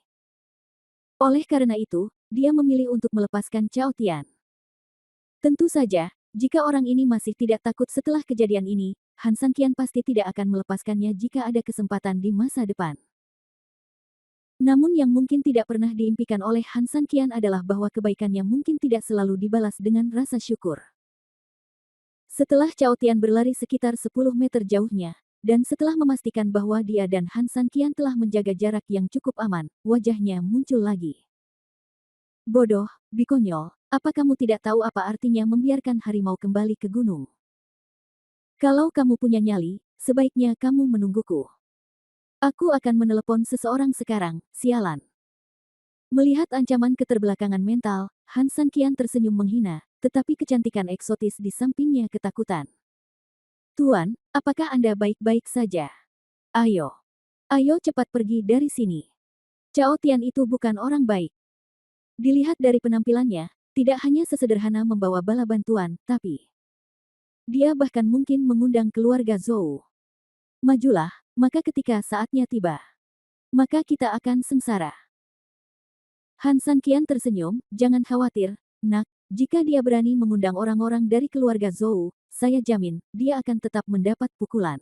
Oleh karena itu, dia memilih untuk melepaskan Cao Tian. Tentu saja, jika orang ini masih tidak takut setelah kejadian ini, Han San Qian pasti tidak akan melepaskannya jika ada kesempatan di masa depan. Namun yang mungkin tidak pernah diimpikan oleh Han San Qian adalah bahwa kebaikannya mungkin tidak selalu dibalas dengan rasa syukur. Setelah Cao Tian berlari sekitar 10 meter jauhnya, dan setelah memastikan bahwa dia dan Han San Qian telah menjaga jarak yang cukup aman, wajahnya muncul lagi. Bodoh, bikonyol, apa kamu tidak tahu apa artinya membiarkan harimau kembali ke gunung? Kalau kamu punya nyali, sebaiknya kamu menungguku. Aku akan menelepon seseorang sekarang, sialan. Melihat ancaman keterbelakangan mental, Han San Qian tersenyum menghina, tetapi kecantikan eksotis di sampingnya ketakutan. Tuan, apakah Anda baik-baik saja? Ayo. Ayo cepat pergi dari sini. Cao Tian itu bukan orang baik. Dilihat dari penampilannya, tidak hanya sesederhana membawa bala bantuan, tapi dia bahkan mungkin mengundang keluarga Zhou. Majulah, maka ketika saatnya tiba, maka kita akan sengsara. Han San Qian tersenyum, jangan khawatir, nak, jika dia berani mengundang orang-orang dari keluarga Zhou, saya jamin, dia akan tetap mendapat pukulan.